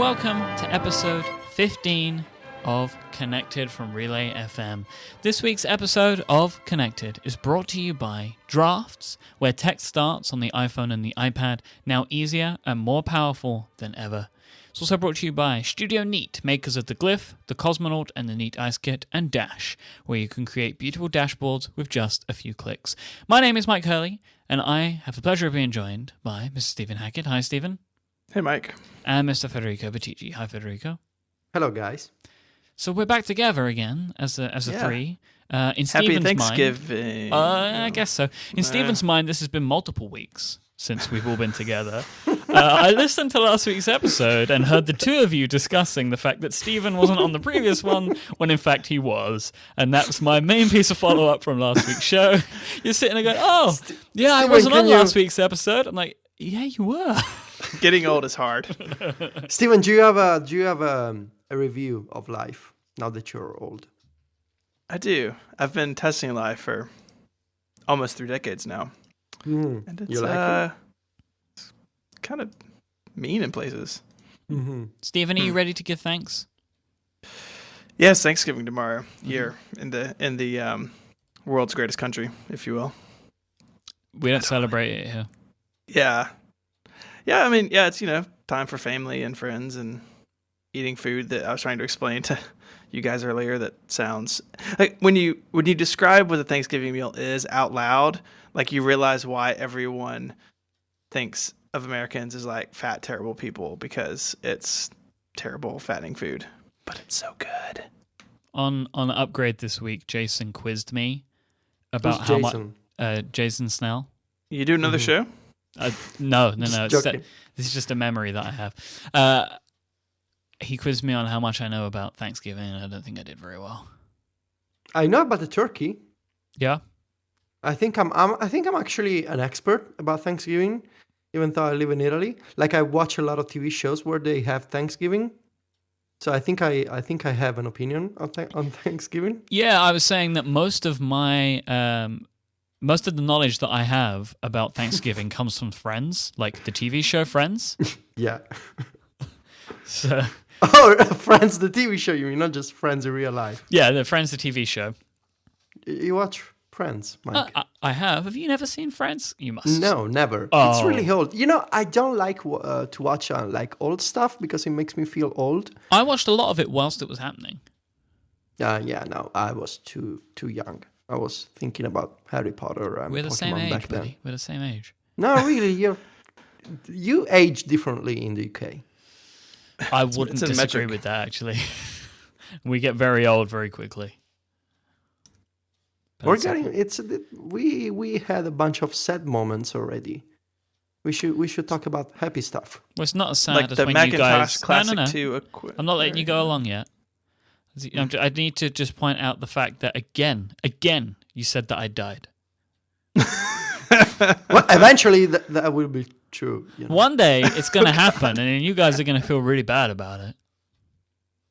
welcome to episode 15 of Connected from Relay FM. This week's episode of Connected is brought to you by Drafts, where text starts on the iPhone and the iPad, now easier and more powerful than ever. It's also brought to you by Studio Neat, makers of the Glyph, the Cosmonaut, and the Neat Ice Kit, and Dash, where you can create beautiful dashboards with just a few clicks. My name is Mike Hurley, and I have the pleasure of being joined by Mr. Stephen Hackett. Hi, Stephen. Hey, Mike. And Mr. Federico Batici. Hi, Federico. Hello, guys. So we're back together again as a three. In Happy Stephen's Thanksgiving. mind, I guess so. In Stephen's mind, this has been multiple weeks since we've all been together. I listened to last week's episode and heard the two of you discussing the fact that Stephen wasn't on the previous one when in fact he was. And that's my main piece of follow-up from last week's show. You're sitting there going, I Stephen, wasn't on last week's episode. I'm like, yeah, you were. Getting old is hard. Stephen, do you have a review of life now that you're old? I do. I've been testing life for almost 3 decades now. And it's You like it's kind of mean in places. Mm-hmm. Stephen, are you ready to give thanks? Yes, Thanksgiving tomorrow here in the world's greatest country, if you will. We don't celebrate it here. Yeah. Yeah, I mean, it's, time for family and friends and eating food that I was trying to explain to you guys earlier that sounds like when you describe what a Thanksgiving meal is out loud, like you realize why everyone thinks of Americans as like fat, terrible people because it's terrible fattening food, but it's so good. On Upgrade this week, Jason quizzed me about Who's how Jason? much Jason Snell. You do another show? No. Joking. This is just a memory that I have. He quizzed me on how much I know about Thanksgiving, and I don't think I did very well. I know about the turkey. Yeah. I think I'm actually an expert about Thanksgiving, even though I live in Italy. Like I watch a lot of TV shows where they have Thanksgiving, so I think I have an opinion on Thanksgiving. Yeah, I was saying that most of the knowledge that I have about Thanksgiving comes from Friends, like the TV show Friends. Yeah. So. Oh, Friends, the TV show, you mean, not just Friends in real life. Yeah, the Friends, the TV show. You watch Friends, Mike? I have. Have you never seen Friends? You must. No, never. Oh. It's really old. I don't like to watch like old stuff because it makes me feel old. I watched a lot of it whilst it was happening. No, I was too young. I was thinking about Harry Potter and We're the Pokemon same age, back then. buddy. We're the same age. No, really, you age differently in the UK. I wouldn't it's a disagree metric. with that, actually. We get very old very quickly. We're getting we had a bunch of sad moments already. We should talk about happy stuff. Well, it's not as sad Like as the when Macintosh you guys... Classic No. 2. I'm not letting you go along yet. I need to just point out the fact that again, you said that I died. Well, eventually that will be true. One day it's going to happen, and then you guys are going to feel really bad about it.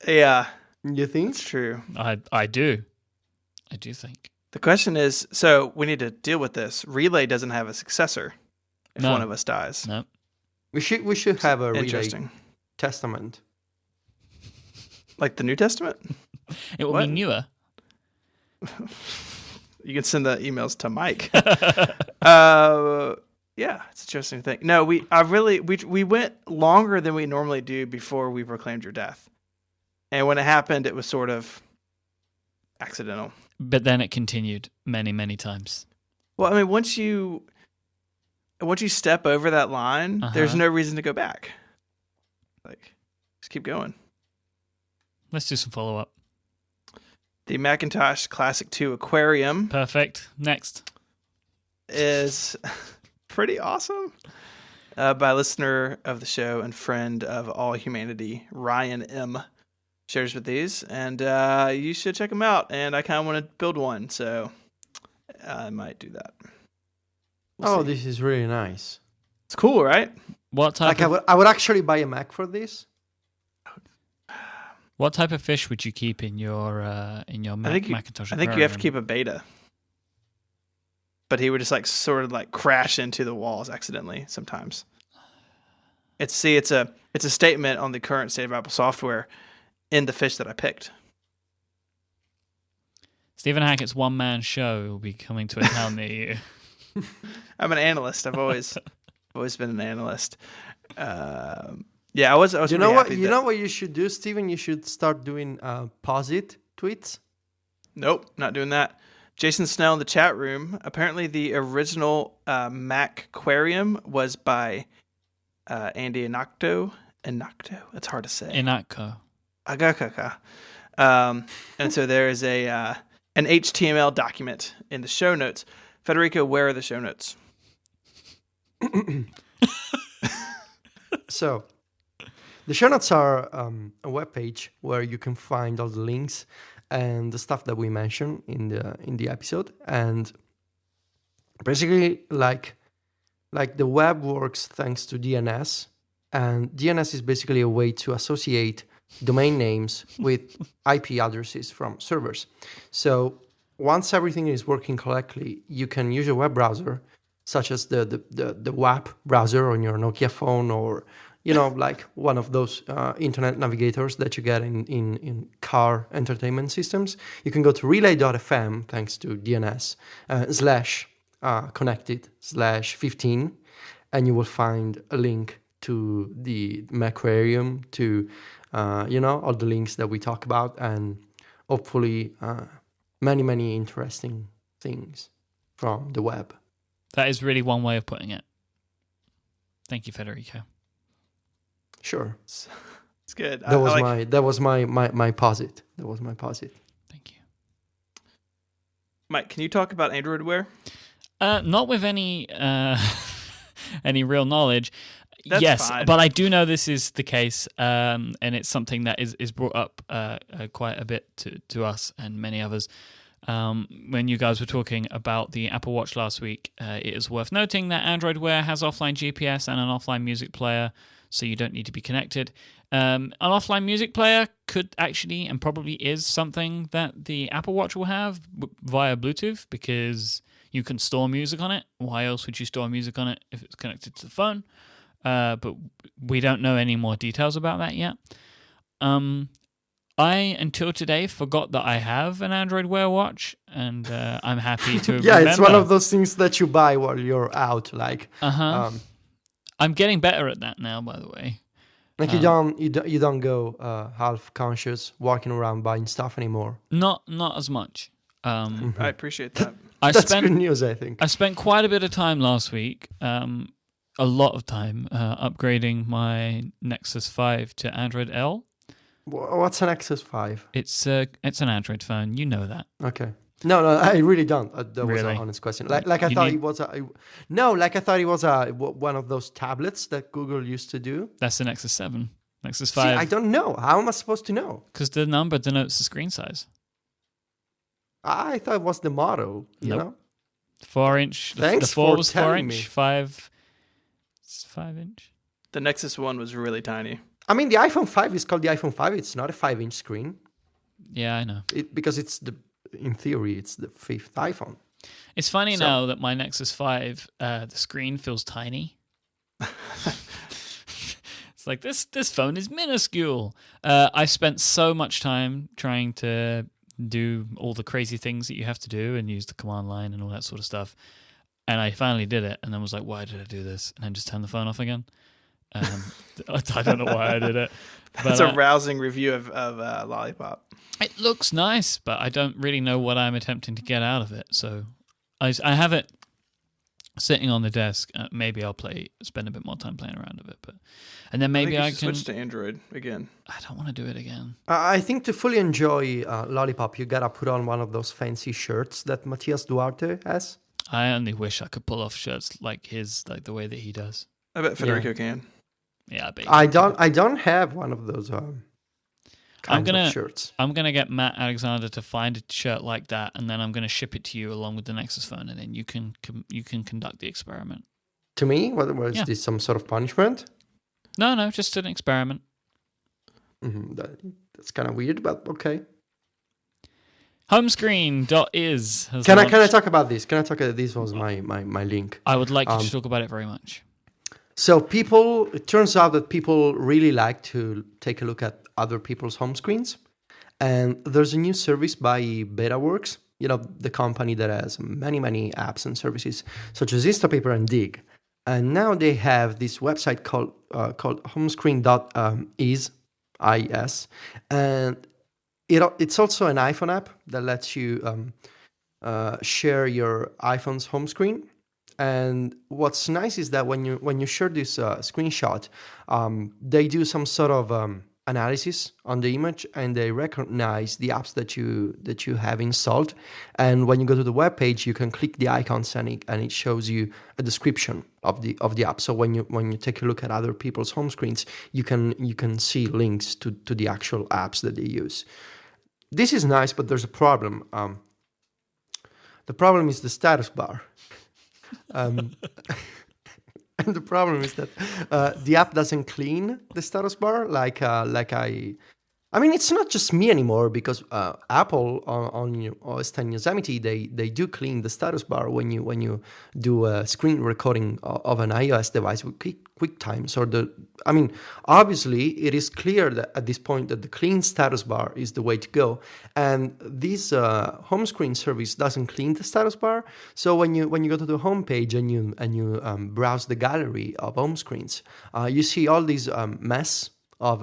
Yeah, You think? it's true. I do. I do think. The question is, so we need to deal with this. Relay doesn't have a successor if No. one of us dies. No. We should have a relay Interesting. testament. Like the New Testament? It will What? be newer. You can send the emails to Mike. Yeah, it's an interesting thing. No, we went longer than we normally do before we proclaimed your death. And when it happened, it was sort of accidental. But then it continued many, many times. Well, I mean, once you step over that line, there's no reason to go back. Like, just keep going. Let's do some follow-up. The Macintosh Classic 2 Aquarium Perfect. Next. is pretty awesome. By a listener of the show and friend of all humanity, Ryan M. shares with these, and you should check them out. And I kind of want to build one, so I might do that. We'll see. This is really nice. It's cool, right? What type I would actually buy a Mac for this. What type of fish would you keep in your Macintosh? I think you have to keep a beta. But he would just sort of crash into the walls accidentally sometimes. It's a statement on the current state of Apple software in the fish that I picked. Stephen Hackett's one-man show will be coming to a town near you. I'm an analyst. I've always been an analyst. Yeah, I was. You know what? You know what you should do, Steven? You should start doing posit tweets. Nope, not doing that. Jason Snell in the chat room. Apparently, the original Macquarium was by Andy Inacto. It's hard to say. Inatco. Agakaka. And so there is an HTML document in the show notes. Federico, where are the show notes? So, the show notes are a webpage where you can find all the links and the stuff that we mentioned in the episode. And basically, like the web works thanks to DNS, and DNS is basically a way to associate domain names with IP addresses from servers. So once everything is working correctly, you can use a web browser, such as the WAP browser on your Nokia phone, or like one of those internet navigators that you get in car entertainment systems. You can go to relay.fm thanks to DNS /connected/15, and you will find a link to the Macquarium, to all the links that we talk about, and hopefully many interesting things from the web. That is really one way of putting it. Thank you, Federico. Sure. It's good. That was my posit. That was my posit. Thank you. Mike, can you talk about Android Wear? Not with any any real knowledge. That's yes, fine. But I do know this is the case, and it's something that is brought up quite a bit to us and many others. When you guys were talking about the Apple Watch last week, it is worth noting that Android Wear has offline GPS and an offline music player, so you don't need to be connected. An offline music player could actually, and probably is, something that the Apple Watch will have via Bluetooth, because you can store music on it. Why else would you store music on it if it's connected to the phone? But we don't know any more details about that yet. I, until today, forgot that I have an Android Wear watch, and I'm happy to Yeah, remember. it's one of those things that you buy while you're out. I'm getting better at that now, by the way. Like you don't go half conscious walking around buying stuff anymore. Not as much. I appreciate that. That's good news, I think. I spent quite a bit of time last week, a lot of time, upgrading my Nexus 5 to Android L. What's an Nexus 5? It's an Android phone. You know that. Okay. No, I really don't. That was Really? an honest question. Like I thought it was one of those tablets that Google used to do. That's the Nexus 7. Nexus See, 5. I don't know. How am I supposed to know? Because the number denotes the screen size. I thought it was the model. You Nope. know. 4-inch. Thanks the 4 for was telling 4-inch. me. 5. It's 5-inch. The Nexus One was really tiny. I mean, the iPhone 5 is called the iPhone 5. It's not a 5-inch screen. Yeah, I know. Because in theory, it's the fifth iPhone. It's funny now that my Nexus 5, the screen feels tiny. It's like, this phone is minuscule. I spent so much time trying to do all the crazy things that you have to do and use the command line and all that sort of stuff. And I finally did it, and then was like, why did I do this? And then just turn the phone off again. I don't know why I did it. That's a rousing review of Lollipop. It looks nice, but I don't really know what I'm attempting to get out of it. So I have it sitting on the desk. Maybe I'll spend a bit more time playing around with it. And then maybe I can can switch to Android again. I don't want to do it again. I think to fully enjoy Lollipop, you gotta put on one of those fancy shirts that Matias Duarte has. I only wish I could pull off shirts like the way that he does. I bet Federico can. Yeah, I bet. I don't have one of those kinds of shirts. I'm gonna get Matt Alexander to find a shirt like that, and then I'm gonna ship it to you along with the Nexus phone, and then you can conduct the experiment. To me, was this some sort of punishment? No, just an experiment. Mm-hmm. That's kind of weird, but okay. Homescreen.is has Can I launched. talk about this? This was my link. I would like you to talk about it very much. So it turns out that people really like to take a look at other people's home screens. And there's a new service by BetaWorks, the company that has many, many apps and services, such as Instapaper and Dig. And now they have this website called homescreen.is, IS. And it's also an iPhone app that lets you share your iPhone's home screen. And what's nice is that when you share this screenshot, they do some sort of analysis on the image, and they recognize the apps that you have installed. And when you go to the web page, you can click the icons, and it shows you a description of the app. So when you take a look at other people's home screens, you can see links to the actual apps that they use. This is nice, but there's a problem. The problem is the status bar. And the problem is that the app doesn't clean the status bar I mean, it's not just me anymore, because Apple on OS X Yosemite, they do clean the status bar when you do a screen recording of an iOS device with QuickTime. Obviously, it is clear that at this point that the clean status bar is the way to go, and this home screen service doesn't clean the status bar. So when you go to the home page and you browse the gallery of home screens, you see all these mess of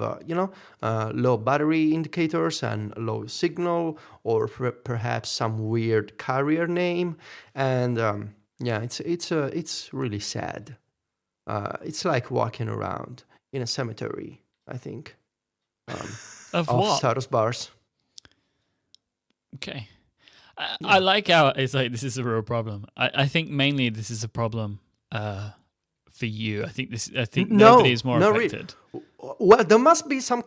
low battery indicators and low signal, or perhaps some weird carrier name, and it's really sad. It's like walking around in a cemetery, I think, of what? status bars. Okay, I like how it's like this is a real problem. I think mainly this is a problem for you. I think nobody is more affected. Well, there must be some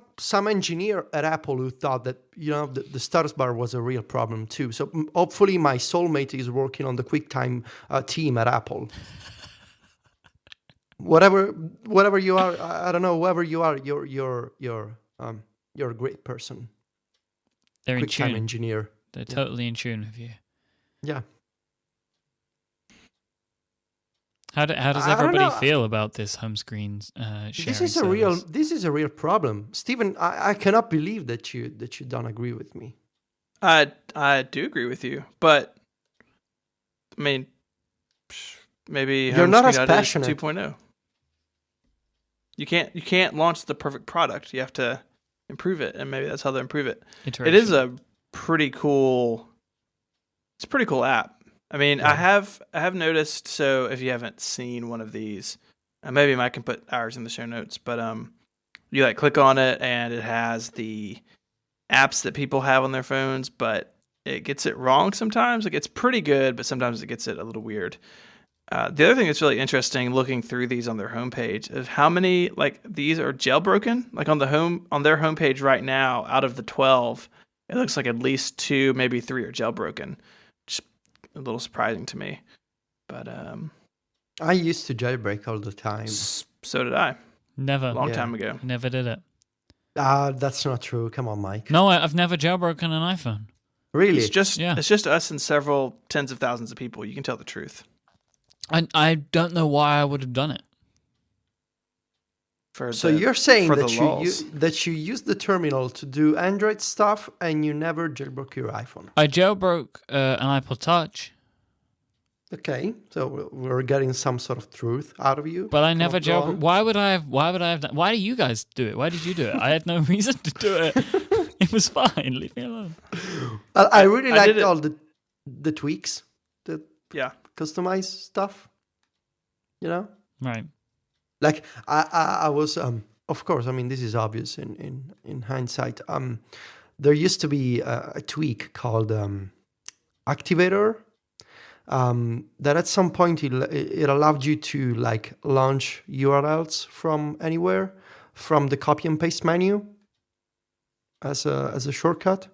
engineer at Apple who thought that the status bar was a real problem too. So hopefully my soulmate is working on the QuickTime team at Apple. Whatever you are, I don't know. Whoever you are, you're a great person. They're in QuickTime tune. engineer. They're totally in tune with you. Yeah. How does everybody feel about this home screens sharing service? This is a real problem, Stephen. I cannot believe that you don't agree with me. I do agree with you, but I mean, maybe you're not as Homescreen passionate. 2.0. You can't launch the perfect product. You have to improve it, and maybe that's how they improve it. Iteration. It is a pretty cool. It's a pretty cool app. I mean, yeah. I have noticed. So if you haven't seen one of these, maybe I can put ours in the show notes. But you click on it, and it has the apps that people have on their phones, but it gets it wrong sometimes. Like, it's pretty good, but sometimes it gets it a little weird. The other thing that's really interesting, looking through these on their homepage, is how many these are jailbroken. Like on their homepage right now, out of the 12, it looks like at least 2, maybe 3 are jailbroken. A little surprising to me, but I used to jailbreak all the time. So did I. Never. Long time ago. Never did it. That's not true. Come on, Mike. No, I've never jailbroken an iPhone. Really? It's just us and several tens of thousands of people. You can tell the truth. I don't know why I would have done it. You're saying that you use the terminal to do Android stuff and you never jailbroke your iPhone? I jailbroke an iPod Touch. Okay, so we're getting some sort of truth out of you. But I never jailbroke. Why would I have done? Why do you guys do it? Why did you do it? I had no reason to do it. It was fine. Leave me alone. I really liked all the tweaks, the customized stuff. Right. Like I was, of course. I mean, this is obvious in hindsight. There used to be a tweak called Activator that at some point it allowed you to launch URLs from anywhere from the copy and paste menu as a shortcut.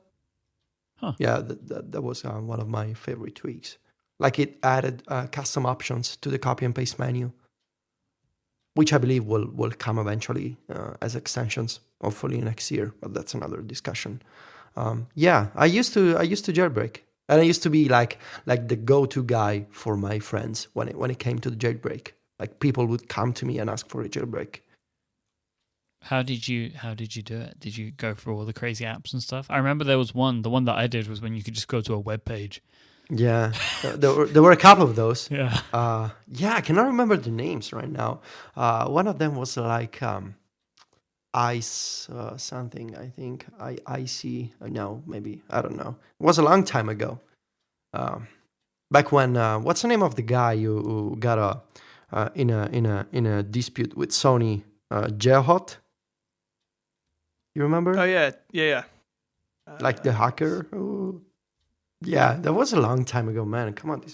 Huh. Yeah, that was one of my favorite tweaks. Like it added custom options to the copy and paste menu, which I believe will come eventually as extensions, hopefully next year. But that's another discussion. I used to jailbreak, and I used to be like the go-to guy for my friends when it came to the jailbreak. Like people would come to me and ask for a jailbreak. How did you do it? Did you go through all the crazy apps and stuff? I remember there was one. The one that I did was when you could just go to a web page. Yeah, there were a couple of those. Yeah. I cannot remember the names right now. One of them was like Ice something, I think. Icy. No, maybe. I don't know. It was a long time ago. Back when, what's the name of the guy who got in a dispute with Sony? Geohot? You remember? Oh yeah. Like the hacker? Oh. Yeah, that was a long time ago, man. Come on,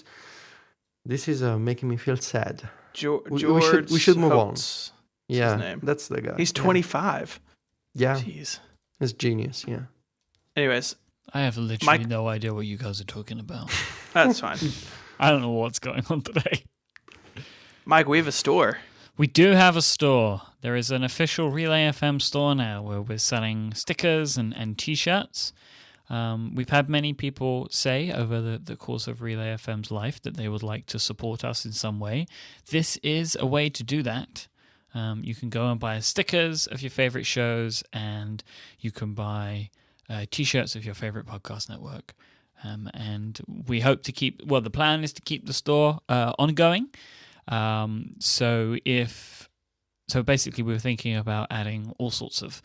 this is making me feel sad. George. We should move on. Hotz. Yeah, his name. that's the guy. He's 25. Yeah, Jeez. it's genius. Yeah. Anyways, I have literally no idea what you guys are talking about. that's fine. I don't know what's going on today. Mike, we have a store. We do have a store. There is an official Relay FM store now where we're selling stickers and T-shirts. We've had many people say over the course of Relay FM's life that they would like to support us in some way. This is a way to do that. You can go and buy stickers of your favorite shows, and you can buy T-shirts of your favorite podcast network. And we hope to the plan is to keep the store ongoing. So basically we were thinking about adding all sorts of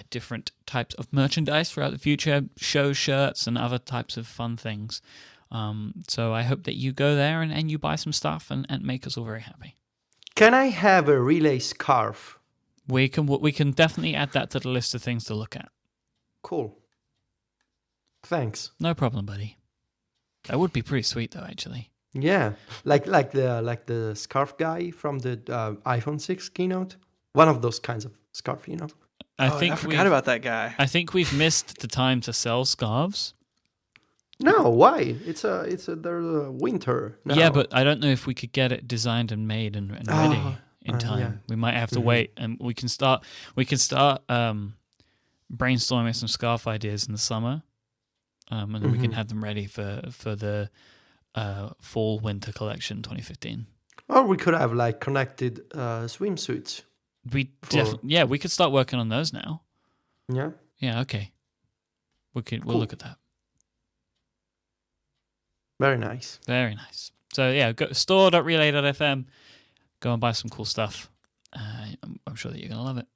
different types of merchandise throughout the future, show shirts and other types of fun things. So I hope that you go there and you buy some stuff and make us all very happy. Can I have a Relay scarf? We can definitely add that to the list of things to look at. Cool. Thanks. No problem, buddy. That would be pretty sweet though, actually. Yeah, like the scarf guy from the iPhone 6 keynote. One of those kinds of scarf, you know. I forgot about that guy. I think we've missed the time to sell scarves. No, why? It's there's a winter now. Yeah, but I don't know if we could get it designed and made and ready in time. Yeah. We might have to wait, and we can start brainstorming some scarf ideas in the summer, and then we can have them ready for the fall winter collection 2015. Or we could have like connected swimsuits. We could start working on those now. Yeah. Yeah, okay. We'll look at that. Very nice. Very nice. So yeah, go store.relay.fm. Go and buy some cool stuff. I'm sure that you're gonna love it.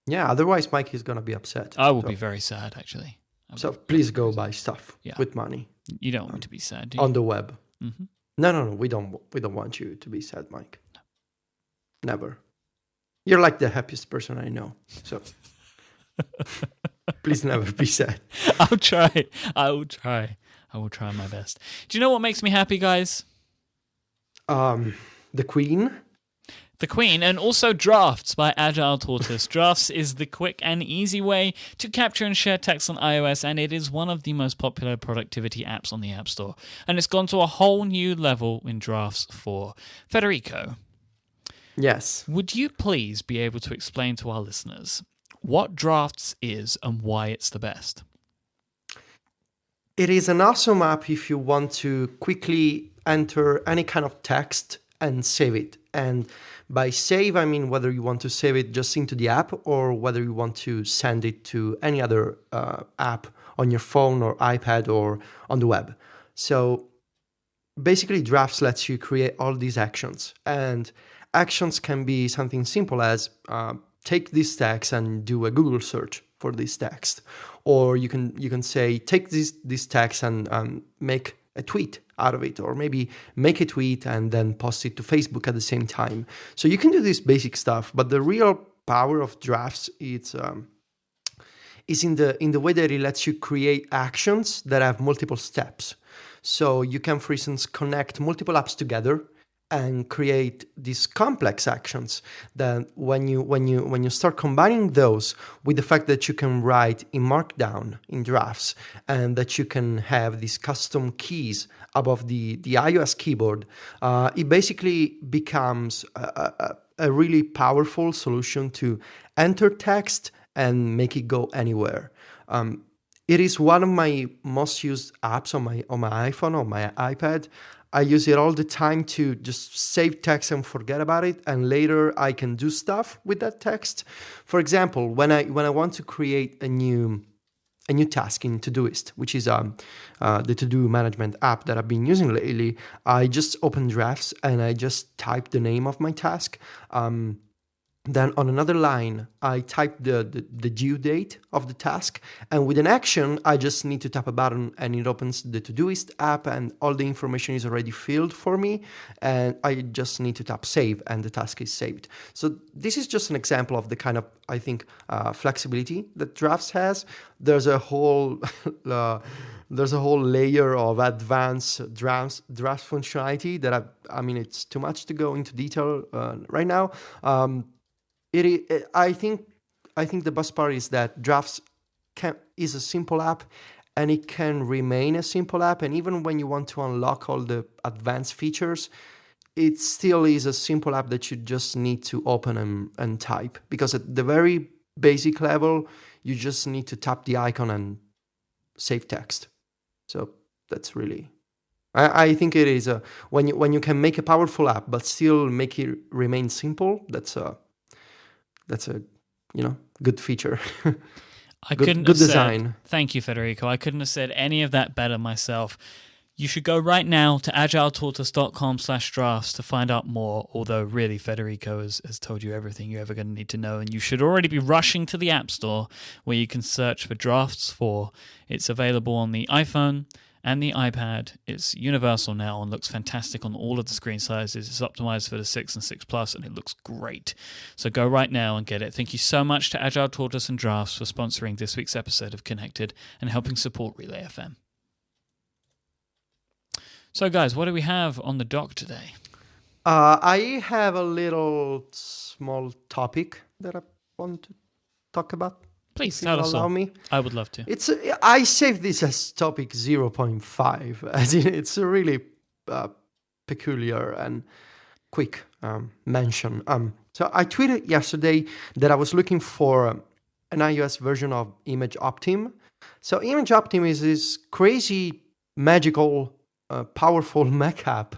Yeah. Otherwise, Mike is gonna be upset. I will be very sad, actually. So please go buy stuff Yeah. with money You don't want me to be sad, do you? on the web. Mm-hmm. No. We don't want you to be sad, Mike. No. Never. You're like the happiest person I know. So please never be sad. I'll try. I will try my best. Do you know what makes me happy, guys? The Queen. The Queen, and also Drafts by Agile Tortoise. Drafts is the quick and easy way to capture and share text on iOS, and it is one of the most popular productivity apps on the App Store. And it's gone to a whole new level in Drafts 4. Federico, Yes. would you please be able to explain to our listeners what Drafts is and why it's the best? It is an awesome app if you want to quickly enter any kind of text and save it. And by save, I mean whether you want to save it just into the app or whether you want to send it to any other app on your phone or iPad or on the web. So basically, Drafts lets you create all these actions. And actions can be something simple as take this text and do a Google search for this text. Or you can say, take this text and make a tweet out of it, or maybe make a tweet and then post it to Facebook at the same time. So you can do this basic stuff, but the real power of Drafts is in the way that it lets you create actions that have multiple steps. So you can, for instance, connect multiple apps together and create these complex actions that when you start combining those with the fact that you can write in Markdown in Drafts and that you can have these custom keys above the iOS keyboard, it basically becomes a really powerful solution to enter text and make it go anywhere. It is one of my most used apps on my iPhone, on my iPad. I use it all the time to just save text and forget about it, and later I can do stuff with that text. For example, when I want to create a new task in Todoist, which is the to-do management app that I've been using lately, I just open Drafts and I just type the name of my task. Then on another line, I type the due date of the task, and with an action, I just need to tap a button and it opens the Todoist app and all the information is already filled for me, and I just need to tap save and the task is saved. So this is just an example of the kind of, I think, flexibility that Drafts has. There's a whole layer of advanced draft functionality that I mean, it's too much to go into detail right now. I think the best part is that Drafts is a simple app, and it can remain a simple app. And even when you want to unlock all the advanced features, it still is a simple app that you just need to open and type. Because at the very basic level, you just need to tap the icon and save text. So that's really, I think it is when you can make a powerful app but still make it remain simple. That's a good feature. Good design. Thank you, Federico. I couldn't have said any of that better myself. You should go right now to agiletortoise.com/drafts to find out more, although really Federico has told you everything you're ever going to need to know, and you should already be rushing to the App Store where you can search for Drafts 4. It's available on the iPhone and the iPad. It's universal now and looks fantastic on all of the screen sizes. It's optimized for the 6 and 6 Plus, and it looks great. So go right now and get it. Thank you so much to Agile Tortoise and Drafts for sponsoring this week's episode of Connected and helping support Relay FM. So guys, what do we have on the dock today? I have a little small topic that I want to talk about. Please tell us all. Me. I would love to. I saved this as topic 0.5, as in it's a really peculiar and quick mention. So I tweeted yesterday that I was looking for an iOS version of ImageOptim. So ImageOptim is this crazy, magical, powerful Mac app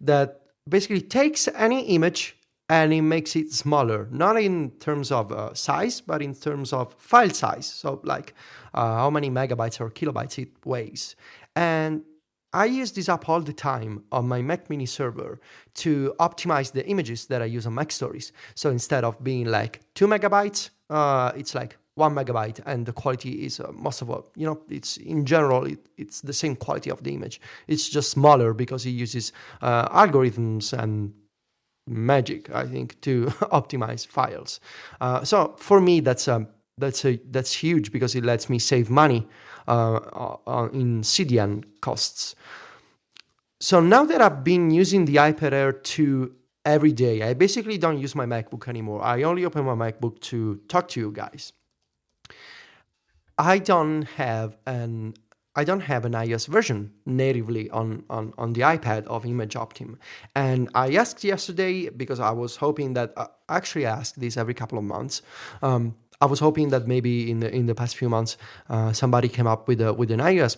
that basically takes any image and it makes it smaller, not in terms of size, but in terms of file size. So like how many megabytes or kilobytes it weighs. And I use this app all the time on my Mac Mini server to optimize the images that I use on Mac Stories. So instead of being like 2 megabytes, it's like 1 megabyte, and the quality is most of all, it's in general, it's the same quality of the image. It's just smaller because it uses algorithms and magic, I think, to optimize files. So for me, that's huge because it lets me save money in CDN costs. So now that I've been using the iPad Air 2 every day, I basically don't use my MacBook anymore. I only open my MacBook to talk to you guys. I don't have an iOS version natively on the iPad of ImageOptim. And I asked yesterday because I was hoping that I actually ask this every couple of months. I was hoping that maybe in the past few months somebody came up with an iOS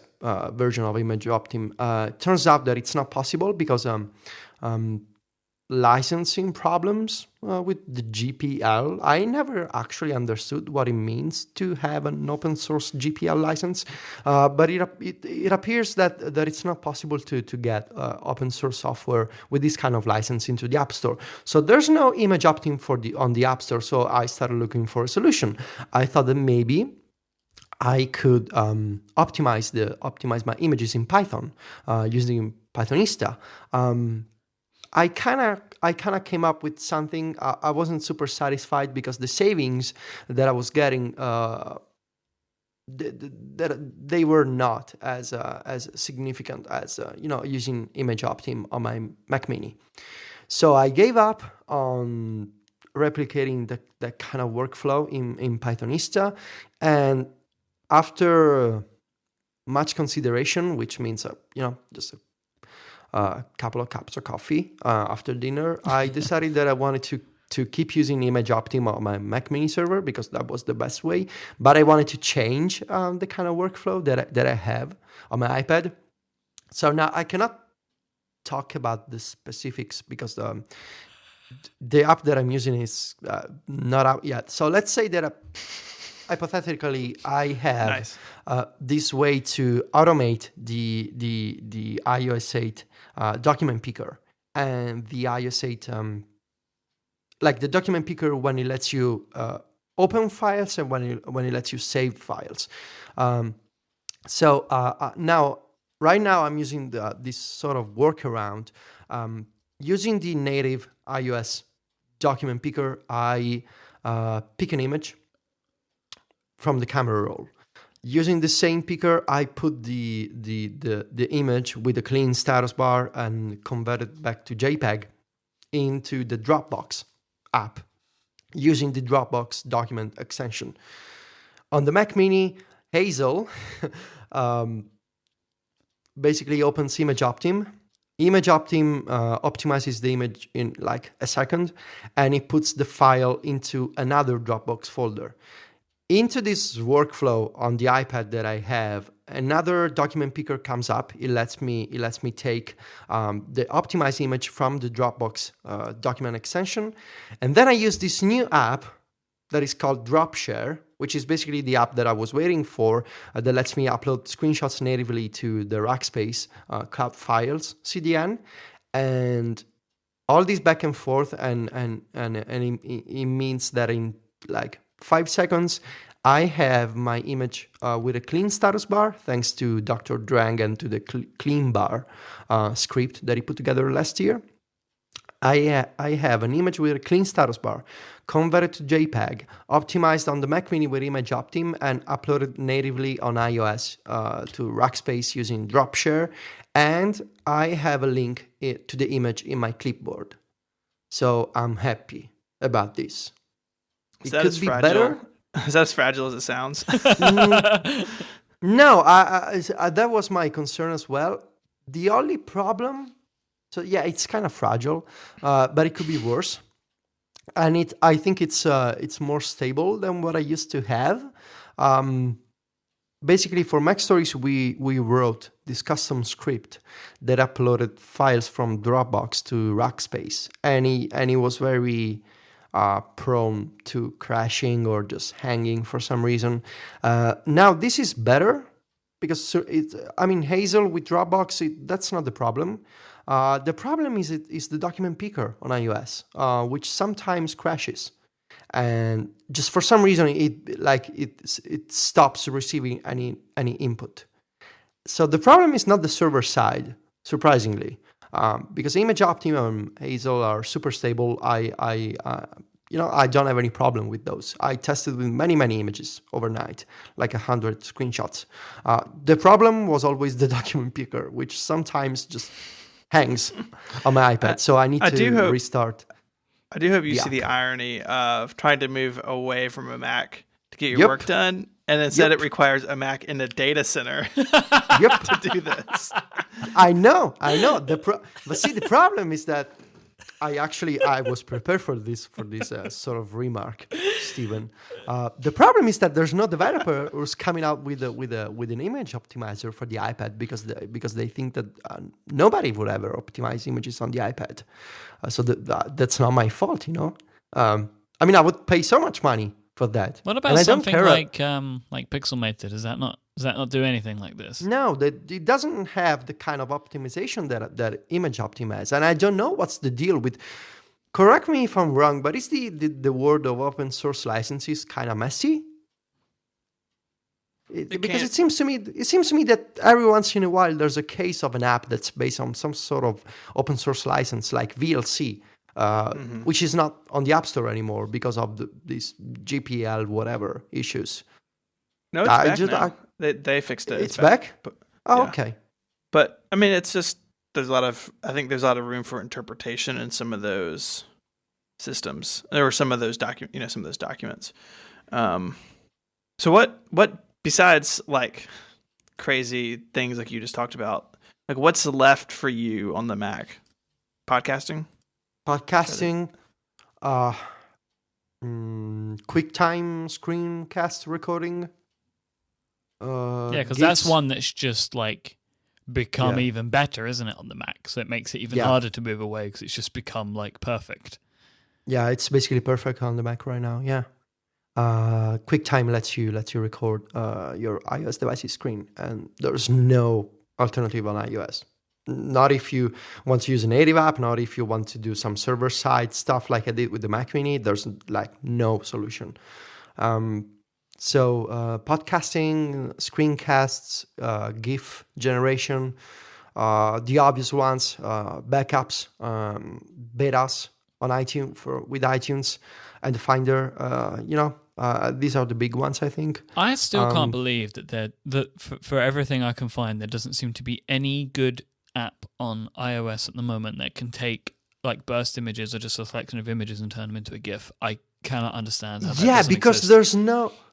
version of ImageOptim. Turns out that it's not possible because licensing problems with the GPL. I never actually understood what it means to have an open source GPL license, but it appears that it's not possible to get open source software with this kind of license into the App Store. So there's no ImageOptim on the App Store. So I started looking for a solution. I thought that maybe I could optimize my images in Python using Pythonista. I kind of came up with something. I wasn't super satisfied because the savings that I was getting, they were not as significant as using ImageOptim on my Mac Mini. So I gave up on replicating that kind of workflow in Pythonista, and after much consideration, which means just a couple of cups of coffee after dinner, I decided that I wanted to keep using ImageOptim on my Mac Mini server because that was the best way. But I wanted to change the kind of workflow that I have on my iPad. So now I cannot talk about the specifics because the app that I'm using is not out yet. So let's say that hypothetically I have Nice. this way to automate the iOS 8 document picker and the iOS 8 like the document picker when it lets you open files and when it lets you save files. So right now I'm using this sort of workaround. Using the native iOS document picker, I pick an image from the camera roll. Using the same picker, I put the image with a clean status bar and convert it back to JPEG into the Dropbox app using the Dropbox document extension. On the Mac Mini, Hazel basically opens ImageOptim. ImageOptim optimizes the image in like a second, and it puts the file into another Dropbox folder. Into this workflow on the iPad that I have, another document picker comes up. It lets me take the optimized image from the Dropbox document extension, and then I use this new app that is called Dropshare, which is basically the app that I was waiting for that lets me upload screenshots natively to the Rackspace Cloud Files CDN, and all this back and forth, and it means that in like 5 seconds, I have my image with a clean status bar, thanks to Dr. Drang and to the clean bar script that he put together last year. I have an image with a clean status bar, converted to JPEG, optimized on the Mac Mini with ImageOptim, and uploaded natively on iOS to Rackspace using Dropshare. And I have a link to the image in my clipboard. So I'm happy about this. Is that as fragile? Better. Is that as fragile as it sounds? No, that was my concern as well. The only problem, so yeah, it's kind of fragile, but it could be worse. And I think it's more stable than what I used to have. Basically, for Mac Stories, we wrote this custom script that uploaded files from Dropbox to Rackspace, and it was very prone to crashing or just hanging for some reason. Now this is better because Hazel with Dropbox, that's not the problem. The problem is the document picker on iOS, which sometimes crashes, and just for some reason it stops receiving any input. So the problem is not the server side, surprisingly. Because ImageOptim and Hazel are super stable, I don't have any problem with those. I tested with many images overnight, like 100 screenshots. The problem was always the document picker, which sometimes just hangs on my iPad. So I need to restart. I do hope you see the irony of trying to move away from a Mac to get your work done, and instead it requires a Mac in a data center to do this. I know. But see, the problem is that I was prepared for this sort of remark, Stephen. The problem is that there's no developer who's coming out with an image optimizer for the iPad because they think that nobody would ever optimize images on the iPad. So that's not my fault, I would pay so much money for that. What about something like Pixelmator? Does that not do anything like this? No, it doesn't have the kind of optimization that ImageOptim has, and I don't know what's the deal with. Correct me if I'm wrong, but is the world of open source licenses kind of messy? Because it seems to me that every once in a while there's a case of an app that's based on some sort of open source license, like VLC. Which is not on the App Store anymore because of these GPL whatever issues. No, it's back now. They fixed it. It's back? Okay. But it's just there's a lot of room for interpretation in some of those systems. There were some of those documents. So what besides like crazy things like you just talked about, like what's left for you on the Mac? Podcasting, QuickTime screencast recording. Because that's one that's just like become Yeah. even better, isn't it, on the Mac? So it makes it even Yeah. harder to move away because it's just become like perfect. Yeah, it's basically perfect on the Mac right now. Yeah. QuickTime lets you record your iOS device's screen, and there's no alternative on iOS. Not if you want to use a native app, not if you want to do some server-side stuff like I did with the Mac Mini. There's like no solution. So podcasting, screencasts, GIF generation, the obvious ones, backups, betas on iTunes with iTunes and the Finder. These are the big ones, I think. I still can't believe that for everything I can find, there doesn't seem to be any good app on iOS at the moment that can take like burst images or just a selection of images and turn them into a GIF. I cannot understand how that doesn't because exist.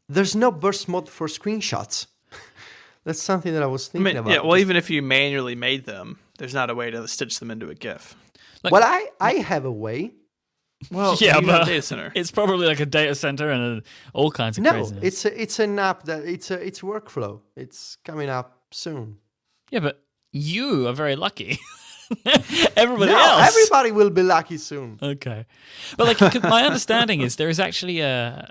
there's no burst mode for screenshots. That's something that I was thinking about. Yeah, well, even if you manually made them, there's not a way to stitch them into a GIF. Like, well, I have a way. Well, yeah, you have but a data center. it's probably like a data center and all kinds of No, craziness. it's an app that it's workflow. It's coming up soon. Yeah, but you are very lucky. Everybody else. Everybody will be lucky soon. Okay, but like my understanding is there is actually an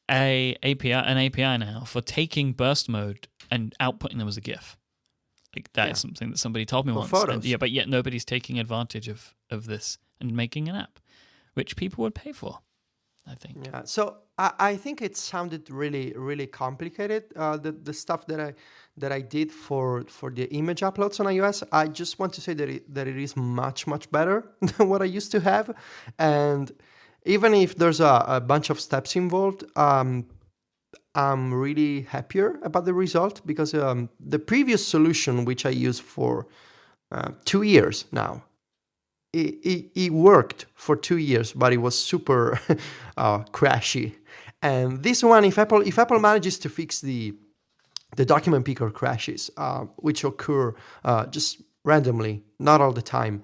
API now for taking burst mode and outputting them as a GIF. Like that is something that somebody told me For once. photos. And, but yet nobody's taking advantage of this and making an app, which people would pay for, I think. Yeah. So I think it sounded really, really complicated. The stuff that I did for the image uploads on iOS. I just want to say that it is much, much better than what I used to have. And even if there's a bunch of steps involved, I'm really happier about the result because the previous solution, which I used for 2 years now, it worked for 2 years, but it was super crashy. And this one, if Apple manages to fix the document picker crashes, which occur just randomly, not all the time,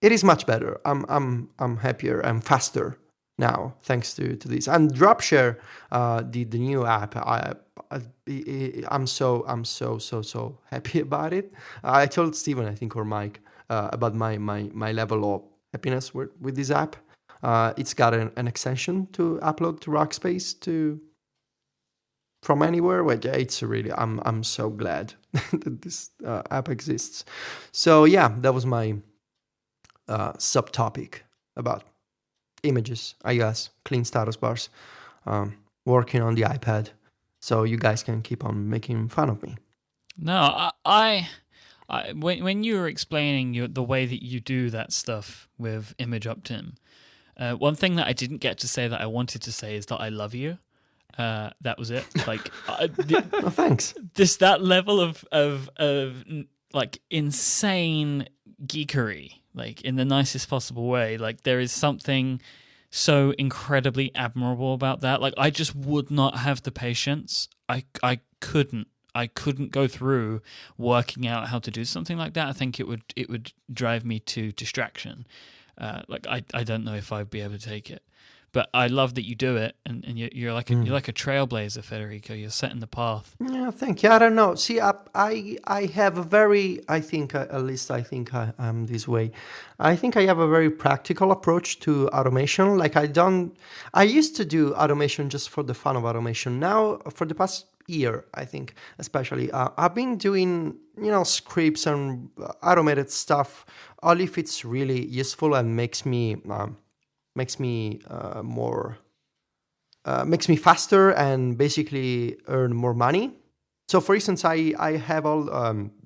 it is much better. I'm happier and faster now thanks to this. And Dropshare, the new app, I'm so happy about it. I told Steven, I think, or Mike, about my level of happiness with this app. It's got an extension to upload to Rackspace from anywhere. Which it's really I'm so glad that this app exists. So yeah, that was my subtopic about images, iOS, clean status bars, working on the iPad. So you guys can keep on making fun of me. No, when you were explaining the way that you do that stuff with Image Optim, one thing that I didn't get to say that I wanted to say is that I love you. That was it. Like, Oh, thanks. that level of like insane geekery, like in the nicest possible way. Like there is something so incredibly admirable about that. Like I just would not have the patience. I couldn't go through working out how to do something like that. I think it would drive me to distraction. Like I don't know if I'd be able to take it. But I love that you do it, and you're like a trailblazer, Federico. You're setting the path. Yeah, thank you. I don't know. See, I have a very, I think, at least I think I'm this way. I think I have a very practical approach to automation. Like I used to do automation just for the fun of automation. Now, for the past year, I think, especially, I've been doing, scripts and automated stuff, only if it's really useful and makes me faster and basically earn more money. So, for instance, I have all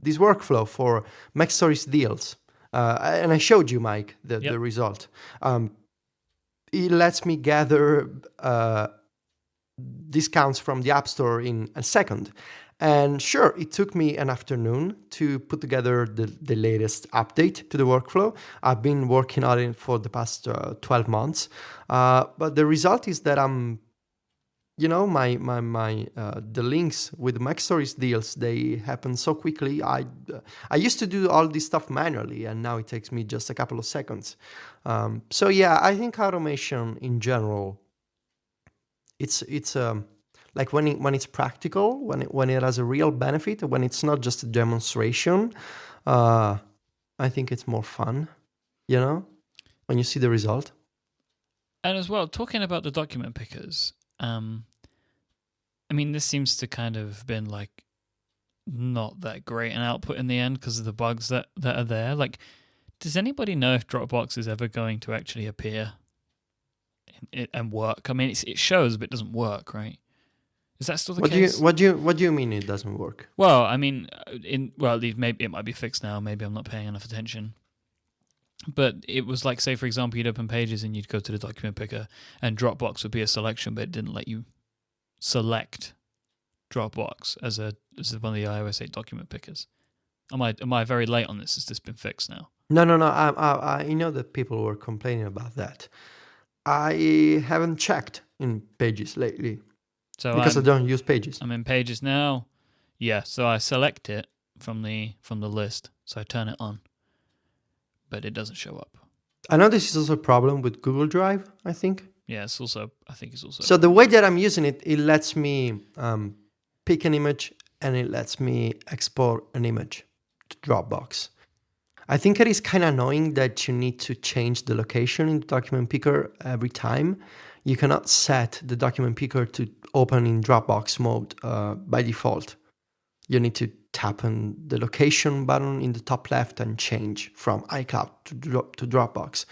this workflow for MacStories deals, and I showed you, Mike, the result. It lets me gather discounts from the App Store in a second. And sure, it took me an afternoon to put together the latest update to the workflow. I've been working on it for the past 12 months. But the result is that I'm, the links with MacStories deals, they happen so quickly. I used to do all this stuff manually, and now it takes me just a couple of seconds. So yeah, I think automation in general, it's like when it's practical, when it has a real benefit, when it's not just a demonstration, I think it's more fun, when you see the result. And as well, talking about the document pickers, I mean, this seems to kind of been like not that great an output in the end because of the bugs that are there. Like, does anybody know if Dropbox is ever going to actually appear and work? I mean, it shows, but it doesn't work, right? Is that still the case? What do you mean it doesn't work? Well, I mean, maybe it might be fixed now. Maybe I'm not paying enough attention. But it was like, say, for example, you'd open Pages and you'd go to the document picker, and Dropbox would be a selection, but it didn't let you select Dropbox as one of the iOS 8 document pickers. Am I very late on this? Has this been fixed now? No. I know that people were complaining about that. I haven't checked in Pages lately because I don't use Pages. I'm in Pages now. Yeah, so I select it from the list, so I turn it on, but it doesn't show up. I know this is also a problem with Google Drive, I think. Yeah, I think it's also. So the way that I'm using it, it lets me pick an image and it lets me export an image to Dropbox. I think it is kind of annoying that you need to change the location in the document picker every time. You cannot set the document picker to open in Dropbox mode by default. You need to tap on the location button in the top left and change from iCloud to Dropbox.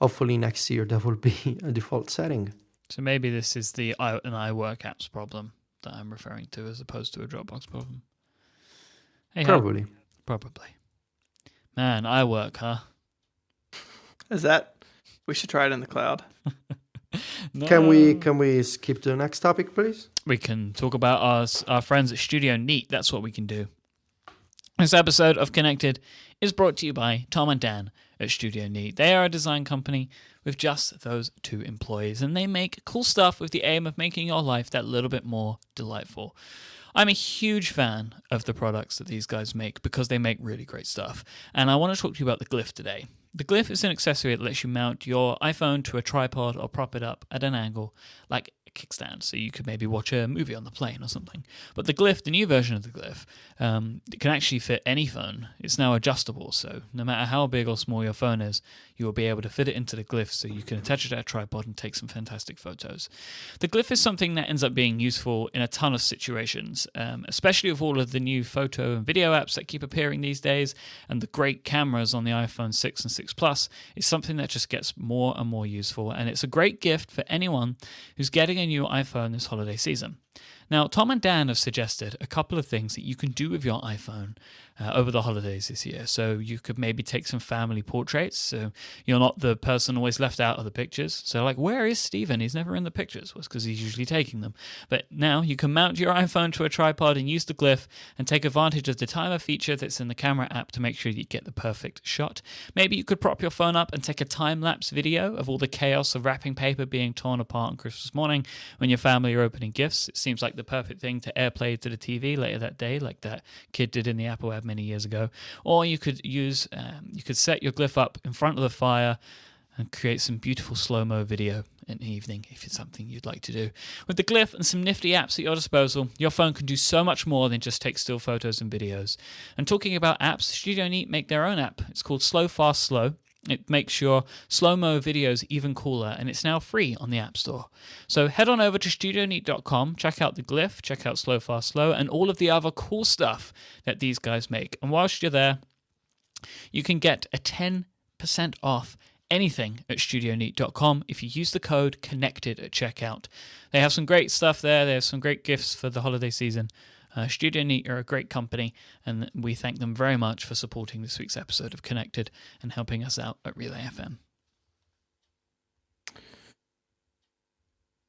Hopefully next year that will be a default setting. So maybe this is an iWork apps problem that I'm referring to as opposed to a Dropbox problem. Hey, Probably. Man, iWork, huh? We should try it in the cloud. No. Can we skip to the next topic, please? We can talk about our friends at Studio Neat. That's what we can do. This episode of Connected is brought to you by Tom and Dan at Studio Neat. They are a design company with just those 2 employees, and they make cool stuff with the aim of making your life that little bit more delightful. I'm a huge fan of the products that these guys make because they make really great stuff, and I want to talk to you about the Glyph today. The Glyph is an accessory that lets you mount your iPhone to a tripod or prop it up at an angle, like a kickstand, so you could maybe watch a movie on the plane or something. But the Glyph, the new version of the Glyph, it can actually fit any phone. It's now adjustable, so no matter how big or small your phone is, you will be able to fit it into the Glyph so you can attach it to a tripod and take some fantastic photos. The Glyph is something that ends up being useful in a ton of situations, especially with all of the new photo and video apps that keep appearing these days, and the great cameras on the iPhone 6 and 6 Plus. It's something that just gets more and more useful, and it's a great gift for anyone who's getting a new iPhone this holiday season. Now, Tom and Dan have suggested a couple of things that you can do with your iPhone over the holidays this year. So you could maybe take some family portraits, so you're not the person always left out of the pictures. So like, where is Stephen? He's never in the pictures. Well, it's because he's usually taking them. But now you can mount your iPhone to a tripod and use the Glyph and take advantage of the timer feature that's in the camera app to make sure you get the perfect shot. Maybe you could prop your phone up and take a time-lapse video of all the chaos of wrapping paper being torn apart on Christmas morning when your family are opening gifts. It seems like the perfect thing to AirPlay to the TV later that day, like that kid did in the Apple Ad many years ago. Or you could set your Glyph up in front of the fire and create some beautiful slow-mo video in the evening if it's something you'd like to do. With the Glyph and some nifty apps at your disposal, your phone can do so much more than just take still photos and videos. And talking about apps, Studio Neat make their own app. It's called Slow Fast Slow. It makes your slow-mo videos even cooler, and it's now free on the App Store. So head on over to studioneat.com, check out the Glyph, check out Slow Fast Slow, and all of the other cool stuff that these guys make. And whilst you're there, you can get a 10% off anything at studioneat.com if you use the code CONNECTED at checkout. They have some great stuff there. They have some great gifts for the holiday season. Studio Neat are a great company, and we thank them very much for supporting this week's episode of Connected and helping us out at Relay FM.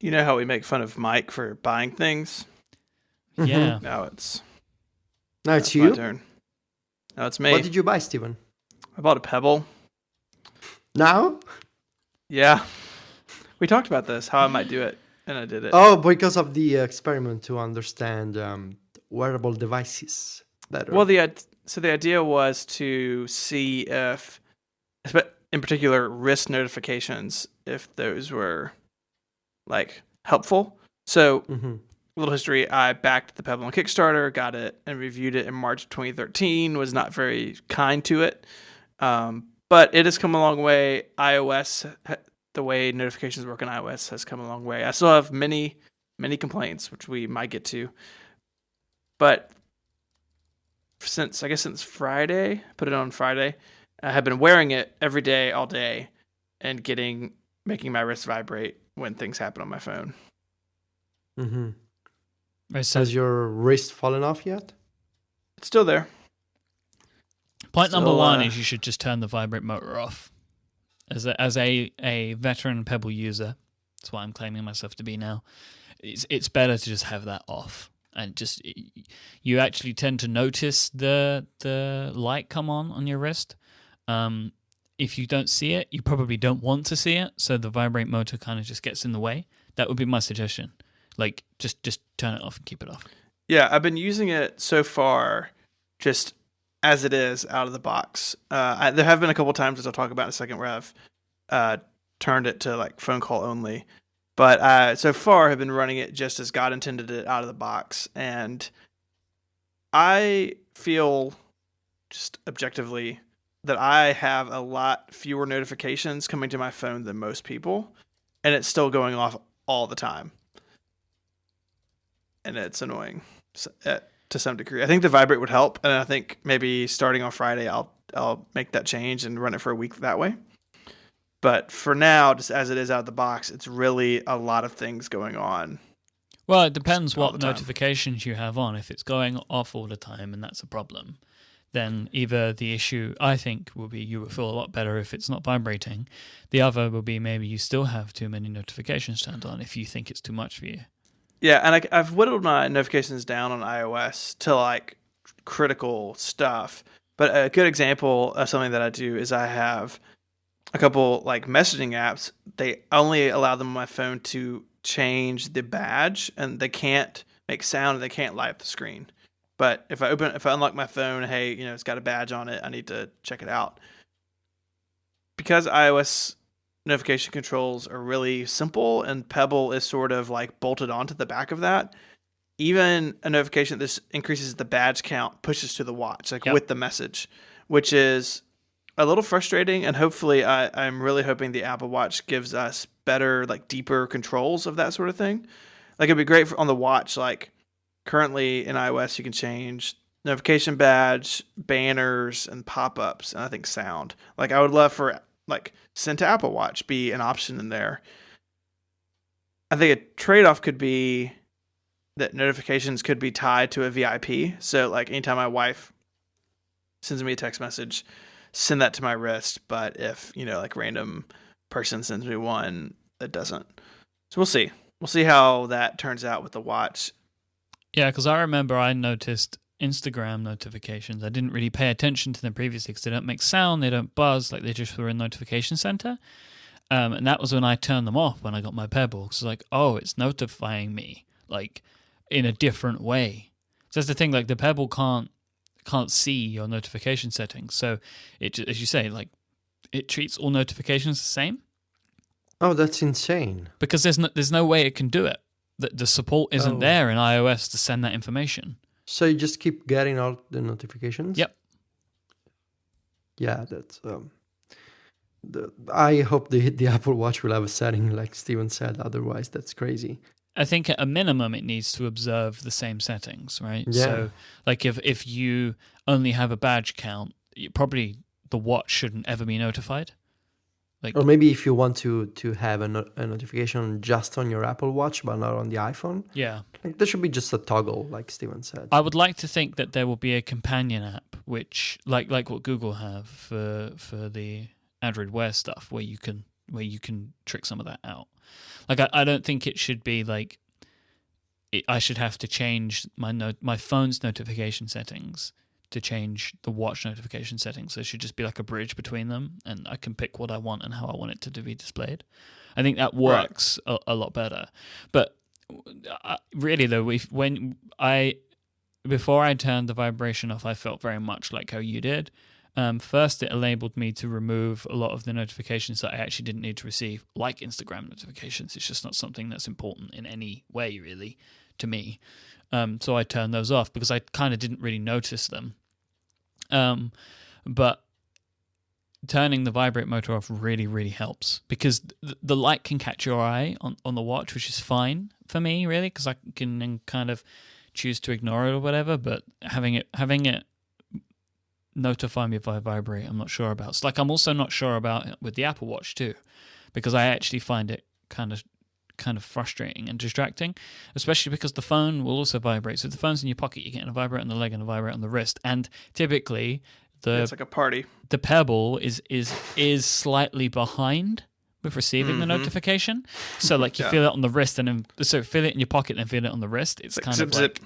You know how we make fun of Mike for buying things? Yeah. Now it's you? my turn. Now it's me. What did you buy, Steven? I bought a Pebble. Now? Yeah. We talked about this, how I might do it, and I did it. Oh, because of the experiment to understand wearable devices better. Well, the idea was to see if, in particular, wrist notifications, if those were like helpful. So little history. I backed the Pebble on Kickstarter, got it, and reviewed it in March of 2013. Was not very kind to it, but it has come a long way. iOS, the way notifications work on iOS, has come a long way. I still have many complaints, which we might get to, but since Friday, put it on Friday, I have been wearing it every day, all day, and making my wrist vibrate when things happen on my phone. Mm-hmm. So Has your wrist fallen off yet? It's still there. point number So, one is you should just turn the vibrate motor off. As a veteran Pebble user, that's what I'm claiming myself to be now. It's better to just have that off, and just you actually tend to notice the light come on your wrist. If you don't see it, you probably don't want to see it, so the vibrate motor kind of just gets in the way. That would be my suggestion. Like, just turn it off and keep it off. Yeah, I've been using it so far just as it is out of the box. There have been a couple times, as I'll talk about in a second, where I've turned it to like phone call only. But so far, I've been running it just as God intended it out of the box. And I feel just objectively that I have a lot fewer notifications coming to my phone than most people. And it's still going off all the time. And it's annoying to some degree. I think the vibrate would help, and I think maybe starting on Friday I'll make that change and run it for a week that way. But for now, just as it is out of the box, it's really a lot of things going on. Well, it depends all what the time. notifications you have on. If it's going off all the time and that's a problem, then either the issue, I think, will be you will feel a lot better if it's not vibrating. The other will be maybe you still have too many notifications turned on if you think it's too much for you. Yeah, and I've whittled my notifications down on iOS to like critical stuff. But a good example of something that I do is I have a couple like messaging apps. They only allow them on my phone to change the badge, and they can't make sound and they can't light up the screen. But if I unlock my phone, hey, it's got a badge on it, I need to check it out. Because iOS notification controls are really simple and Pebble is sort of like bolted onto the back of that, even a notification that this increases the badge count pushes to the watch, like with the message, which is a little frustrating. And hopefully I'm really hoping the Apple Watch gives us better, like deeper controls of that sort of thing. Like it'd be great on the watch. Like currently in iOS, you can change notification badge, banners, and pop-ups, and I think sound. Like I would love for like send to Apple Watch be an option in there. I think a trade-off could be that notifications could be tied to a VIP. So like anytime my wife sends me a text message, send that to my wrist. But if, like random person sends me one, it doesn't. So we'll see. We'll see how that turns out with the watch. Yeah, because I remember I noticed Instagram notifications. I didn't really pay attention to them previously because they don't make sound, they don't buzz, like they just were in notification center. And that was when I turned them off when I got my Pebble. Because like, oh, it's notifying me like in a different way. So that's the thing. Like the Pebble can't see your notification settings. So it, as you say, like it treats all notifications the same. Oh, that's insane. Because there's no way it can do it. The support isn't there in iOS to send that information. So you just keep getting all the notifications? Yep. Yeah, that's. I hope the Apple Watch will have a setting like Steven said. Otherwise, that's crazy. I think at a minimum it needs to observe the same settings, right? Yeah. So, like if you only have a badge count, probably the watch shouldn't ever be notified. Or maybe if you want to have a notification just on your Apple Watch but not on the iPhone. Yeah. Like, there should be just a toggle, like Steven said. I would like to think that there will be a companion app, which like what Google have for the Android Wear stuff, where you can trick some of that out. Like I don't think it should be like I should have to change my phone's notification settings to change the watch notification settings. So it should just be like a bridge between them, and I can pick what I want and how I want it to be displayed. I think that works a lot better. But really though, before I turned the vibration off, I felt very much like how you did. First, it enabled me to remove a lot of the notifications that I actually didn't need to receive, like Instagram notifications. It's just not something that's important in any way, really, to me. So I turned those off because I kind of didn't really notice them. But turning the vibrate motor off really, really helps because the light can catch your eye on the watch, which is fine for me, really, because I can then kind of choose to ignore it or whatever. But having it notify me if I vibrate, I'm not sure about. So like I'm also not sure about it with the Apple Watch too, because I actually find it kind of frustrating and distracting, especially because the phone will also vibrate. So if the phone's in your pocket, you're getting a vibrate on the leg and a vibrate on the wrist, and typically it's like a party. The Pebble is slightly behind with receiving the notification. So like you feel it on the wrist, and then so feel it in your pocket and feel it on the wrist. It's kind of like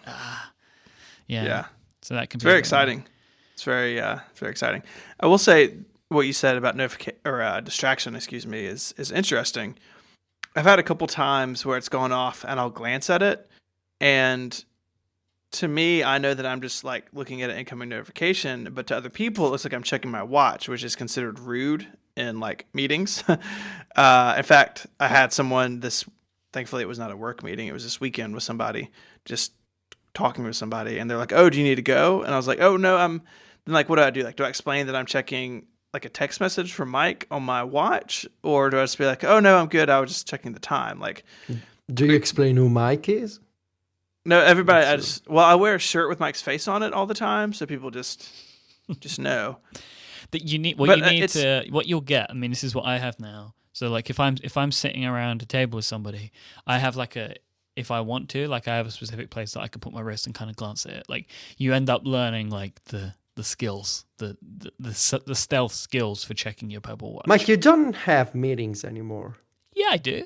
yeah. So that can be very exciting. It's very exciting. I will say what you said about distraction, is interesting. I've had a couple times where it's gone off and I'll glance at it, and to me, I know that I'm just like looking at an incoming notification, but to other people, it looks like I'm checking my watch, which is considered rude in like meetings. In fact, I had someone thankfully it was not a work meeting. It was this weekend with somebody, just talking with somebody, and they're like, "Oh, do you need to go?" And I was like, "Oh, no, I'm." Then like, what do I do? Like, do I explain that I'm checking like a text message from Mike on my watch, or do I just be like, "Oh no, I'm good. I was just checking the time." Like, do you explain who Mike is? No, everybody. I wear a shirt with Mike's face on it all the time, so people just know that you need. What you'll get. I mean, this is what I have now. So, like, if I'm sitting around a table with somebody, I have like if I want to, like, I have a specific place that I can put my wrist and kind of glance at it. Like, you end up learning like the skills, the stealth skills for checking your Pebble Watch. Mike, you don't have meetings anymore. Yeah, I do.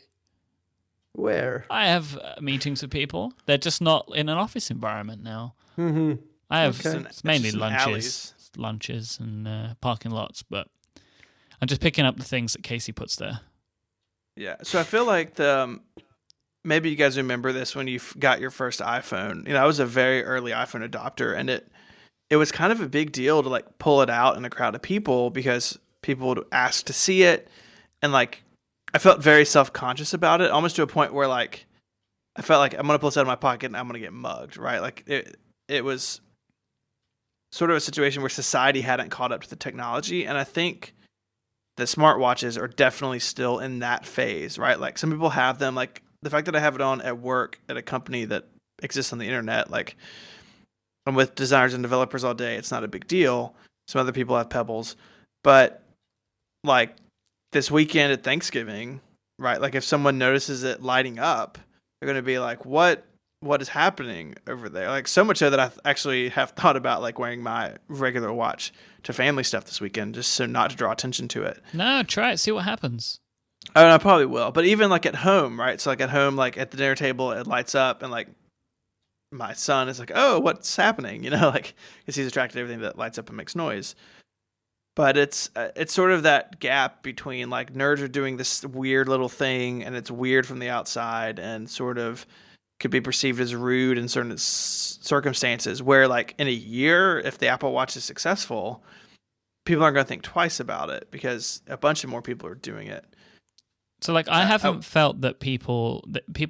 Where? I have meetings with people. They're just not in an office environment now. Mm-hmm. I have it's mainly lunches and parking lots, but I'm just picking up the things that Casey puts there. Yeah, so I feel like maybe you guys remember this when you got your first iPhone. I was a very early iPhone adopter, and it was kind of a big deal to like pull it out in a crowd of people because people would ask to see it, and like I felt very self-conscious about it, almost to a point where like I felt like I'm gonna pull this out of my pocket and I'm gonna get mugged, right? Like it was sort of a situation where society hadn't caught up to the technology, and I think the smartwatches are definitely still in that phase, right? Like some people have them, like the fact that I have it on at work at a company that exists on the internet, like I'm with designers and developers all day, it's not a big deal. Some other people have Pebbles, but like this weekend at Thanksgiving, right? Like if someone notices it lighting up, they're going to be like, what is happening over there? Like so much so that I actually have thought about like wearing my regular watch to family stuff this weekend, just so not to draw attention to it. No, try it. See what happens. Oh, I probably will. But even like at home, right? So like at home, like at the dinner table, it lights up and like my son is like, oh, what's happening? Like because he's attracted to everything that lights up and makes noise. But it's sort of that gap between like nerds are doing this weird little thing and it's weird from the outside and sort of could be perceived as rude in certain circumstances where like in a year, if the Apple Watch is successful, people aren't going to think twice about it because a bunch of more people are doing it. So like I haven't felt that people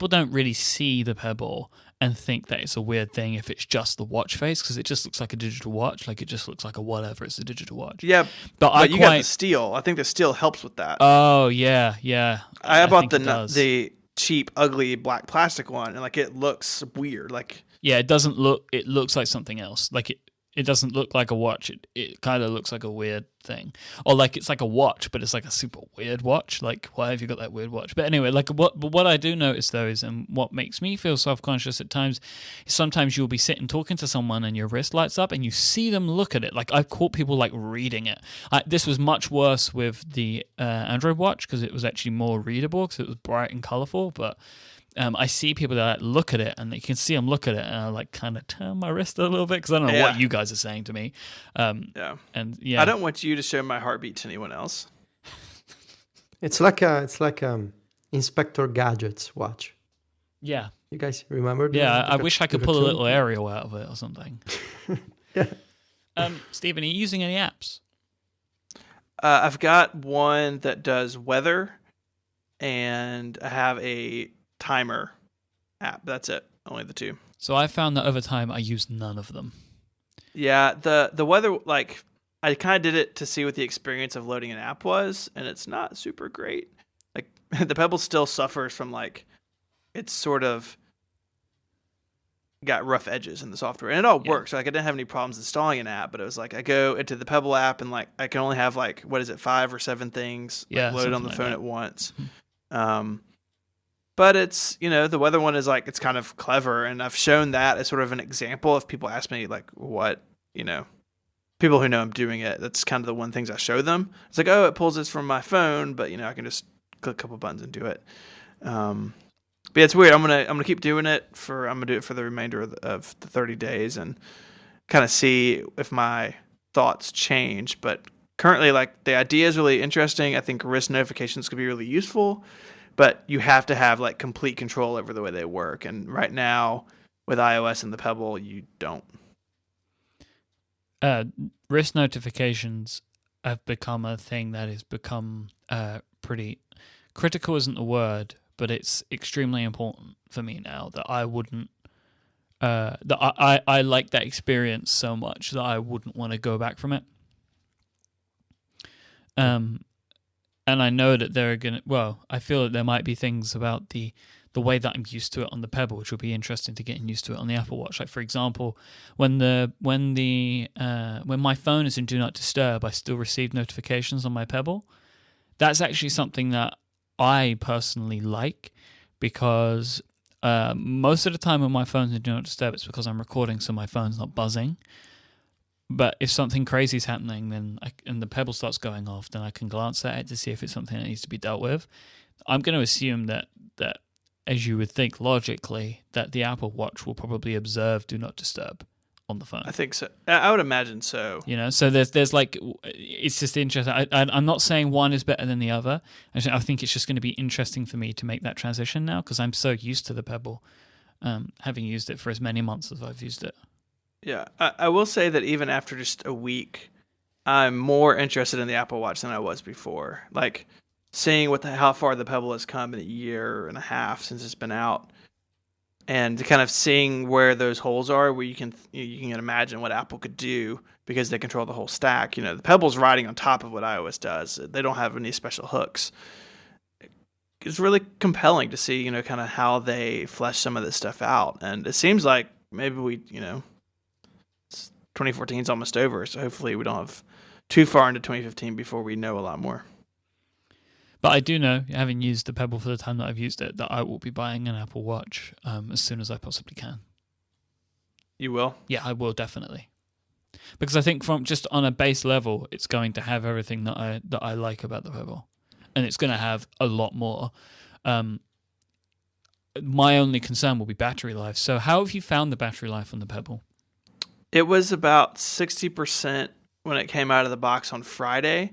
don't really see the Pebble and think that it's a weird thing if it's just the watch face because it just looks like a digital watch, like it just looks like a whatever. It's a digital watch. Yeah, but you got the steel. I think the steel helps with that. Oh yeah. I bought the cheap, ugly black plastic one, and like it looks weird. Like yeah, it doesn't look. It looks like something else. Like it doesn't look like a watch. It kind of looks like a weird thing, or like it's like a watch, but it's like a super weird watch. Like why have you got that weird watch? But anyway, like what I do notice though is, and what makes me feel self-conscious at times, is sometimes you'll be sitting talking to someone and your wrist lights up and you see them look at it. Like I've caught people like reading it. This was much worse with the Android watch because it was actually more readable because it was bright and colorful, but. I see people that look at it and you can see them look at it and I like kind of turn my wrist a little bit because I don't know what you guys are saying to me. Yeah. And yeah, I don't want you to show my heartbeat to anyone else. It's like Inspector Gadget's watch. Yeah. You guys remember? I wish I could pull a little aerial out of it or something. Yeah. Stephen, are you using any apps? I've got one that does weather and I have a timer app. That's it. only the two. So I found that over time I used none of them. Yeah, the weather, like, I kind of did it to see what the experience of loading an app was, and it's not super great. Like, the Pebble still suffers from, like, it's sort of got rough edges in the software, and it all works. Like, I didn't have any problems installing an app, but it was like I go into the Pebble app and like I can only have like, what is it, 5 or 7 things loaded on the phone at once. But it's, the weather one is like, it's kind of clever, and I've shown that as sort of an example. If people ask me like what, people who know I'm doing it, that's kind of the one things I show them. It's like, oh, it pulls this from my phone, but I can just click a couple buttons and do it. But yeah, it's weird. I'm gonna keep doing it I'm gonna do it for the remainder of the 30 days and kind of see if my thoughts change. But currently, like, the idea is really interesting. I think risk notifications could be really useful, but you have to have like complete control over the way they work. And right now, with iOS and the Pebble, you don't. Risk notifications have become a thing that has become pretty critical. Isn't the word? But it's extremely important for me now that I wouldn't, I like that experience so much that I wouldn't want to go back from it. And I know that I feel that there might be things about the way that I'm used to it on the Pebble, which will be interesting to getting used to it on the Apple Watch. Like, for example, when my phone is in Do Not Disturb, I still receive notifications on my Pebble. That's actually something that I personally like, because most of the time when my phone's in Do Not Disturb, it's because I'm recording, so my phone's not buzzing. But if something crazy is happening, and the Pebble starts going off, then I can glance at it to see if it's something that needs to be dealt with. I'm going to assume that as you would think logically, that the Apple Watch will probably observe Do Not Disturb on the phone. I think so. I would imagine so. So there's like, it's just interesting. I'm not saying one is better than the other. I think it's just going to be interesting for me to make that transition now, because I'm so used to the Pebble, having used it for as many months as I've used it. Yeah, I will say that even after just a week, I'm more interested in the Apple Watch than I was before. Like, seeing how far the Pebble has come in a year and a half since it's been out, and kind of seeing where those holes are, where you can imagine what Apple could do because they control the whole stack. The Pebble's riding on top of what iOS does. They don't have any special hooks. It's really compelling to see, kind of how they flesh some of this stuff out. And it seems like maybe 2014 is almost over, so hopefully we don't have too far into 2015 before we know a lot more. But I do know, having used the Pebble for the time that I've used it, that I will be buying an Apple Watch as soon as I possibly can. You will? Yeah, I will, definitely. Because I think from just on a base level, it's going to have everything that I like about the Pebble. And it's going to have a lot more. My only concern will be battery life. So how have you found the battery life on the Pebble? It was about 60% when it came out of the box on Friday.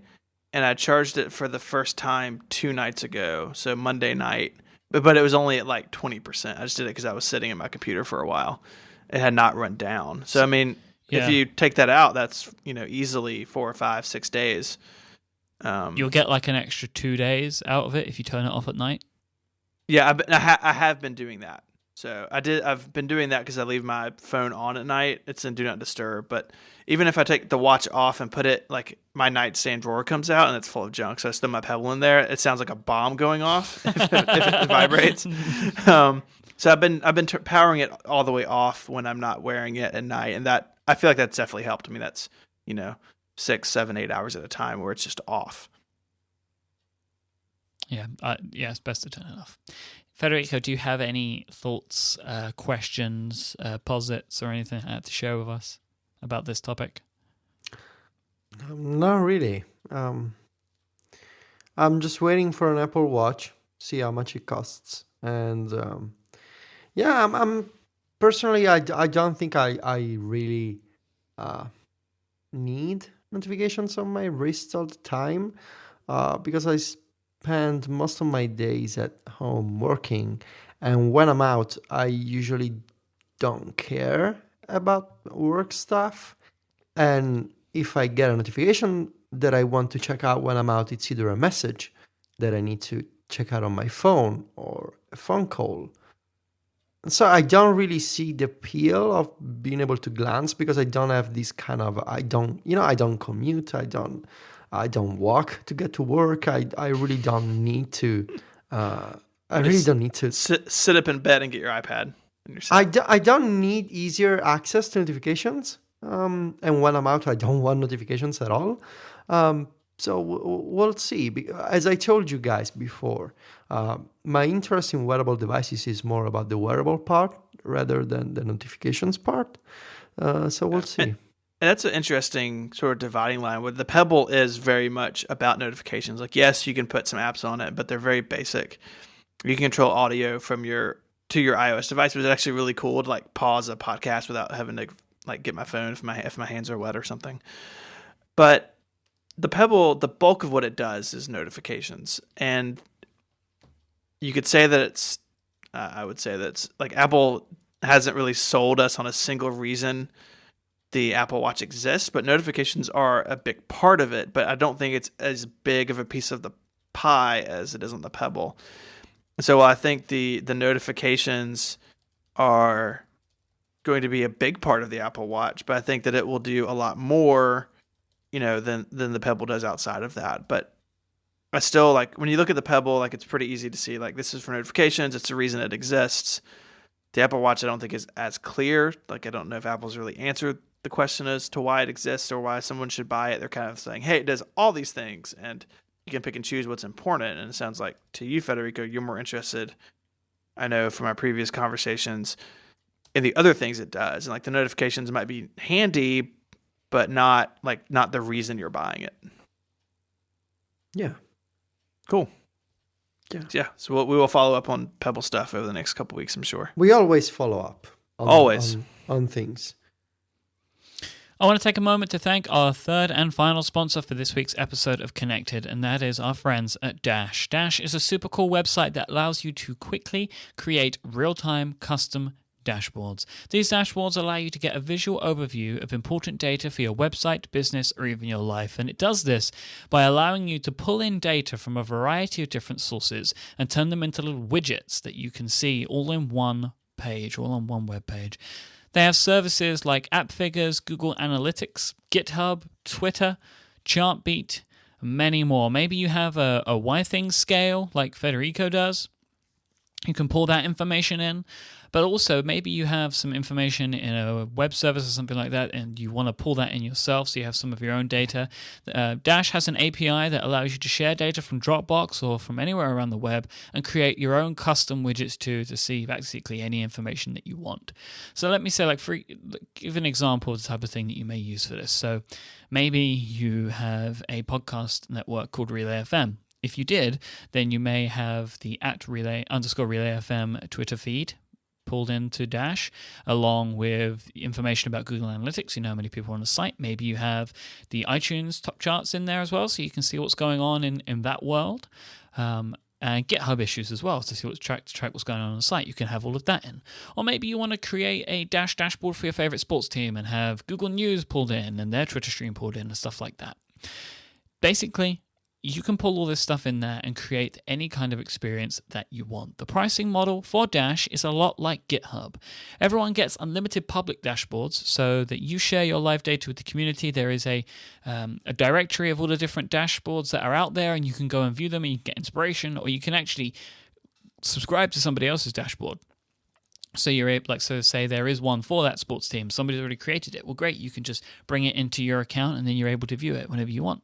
And I charged it for the first time 2 nights ago, so Monday night. But it was only at like 20%. I just did it because I was sitting at my computer for a while. It had not run down. So, I mean, if you take that out, that's, easily 4 or 5, 6 days. You'll get like an extra 2 days out of it if you turn it off at night? Yeah, I have been doing that. So I've been doing that because I leave my phone on at night. It's in Do Not Disturb. But even if I take the watch off and put it, like, my nightstand drawer comes out and it's full of junk, so I still my Pebble in there, it sounds like a bomb going off if it vibrates. So I've been powering it all the way off when I'm not wearing it at night, and that, I feel like that's definitely helped me. That's 6, 7, 8 hours at a time where it's just off. Yeah, it's best to turn it off. Federico, do you have any thoughts, questions, posits, or anything like that to share with us about this topic? Not really. I'm just waiting for an Apple Watch, see how much it costs, and I'm personally, I don't think I really need notifications on my wrist all the time, because I spend most of my days at home working, and when I'm out, I usually don't care about work stuff. And if I get a notification that I want to check out when I'm out, it's either a message that I need to check out on my phone or a phone call. So I don't really see the appeal of being able to glance because I don't have this kind of I don't commute, I don't walk to get to work. I really don't need to I really don't need to sit up in bed and get your iPad and your I don't need easier access to notifications. And when I'm out, I don't want notifications at all. So we'll see. As I told you guys before, my interest in wearable devices is more about the wearable part rather than the notifications part. So we'll see. And that's an interesting sort of dividing line where the Pebble is very much about notifications. Like, yes, you can put some apps on it, but they're very basic. You can control audio from your iOS device, but it's actually really cool to like pause a podcast without having to like get my phone if my hands are wet or something. But the Pebble, the bulk of what it does is notifications, and you could say that it's. I would say that it's like Apple hasn't really sold us on a single reason the Apple Watch exists, but notifications are a big part of it. But I don't think it's as big of a piece of the pie as it is on the Pebble. So I think the notifications are going to be a big part of the Apple Watch, but I think that it will do a lot more, than the Pebble does outside of that. But I still like when you look at the Pebble, like it's pretty easy to see like this is for notifications. It's the reason it exists. The Apple Watch I don't think is as clear. Like I don't know if Apple's really answered the question as to why it exists or why someone should buy it. They're kind of saying, hey, it does all these things and you can pick and choose what's important. And it sounds like to you, Federico, you're more interested, I know from our previous conversations, in the other things it does. And like the notifications might be handy, but not the reason you're buying it. Yeah. Cool. Yeah. So we will follow up on Pebble stuff over the next couple weeks, I'm sure. We always follow up. On things. I want to take a moment to thank our third and final sponsor for this week's episode of Connected, and that is our friends at Dash. Dash is a super cool website that allows you to quickly create real-time custom dashboards. These dashboards allow you to get a visual overview of important data for your website, business, or even your life. And it does this by allowing you to pull in data from a variety of different sources and turn them into little widgets that you can see all in one page, all on one web page. They have services like AppFigures, Google Analytics, GitHub, Twitter, Chartbeat, and many more. Maybe you have a YThings scale like Federico does. You can pull that information in. But also, maybe you have some information in a web service or something like that, and you want to pull that in yourself so you have some of your own data. Dash has an API that allows you to share data from Dropbox or from anywhere around the web and create your own custom widgets to see basically any information that you want. So let me say, give an example of the type of thing that you may use for this. So maybe you have a podcast network called Relay FM. If you did, then you may have the @Relay_RelayFM Twitter feed pulled into Dash, along with information about Google Analytics. You know how many people are on the site. Maybe you have the iTunes top charts in there as well, so you can see what's going on in that world. And GitHub issues as well, to see track what's going on the site. You can have all of that in. Or maybe you want to create a Dash dashboard for your favorite sports team and have Google News pulled in and their Twitter stream pulled in and stuff like that. Basically, you can pull all this stuff in there and create any kind of experience that you want. The pricing model for Dash is a lot like GitHub. Everyone gets unlimited public dashboards so that you share your live data with the community. There is a directory of all the different dashboards that are out there, and you can go and view them and you can get inspiration, or you can actually subscribe to somebody else's dashboard. So you're able, say there is one for that sports team. Somebody's already created it. Well, great. You can just bring it into your account and then you're able to view it whenever you want.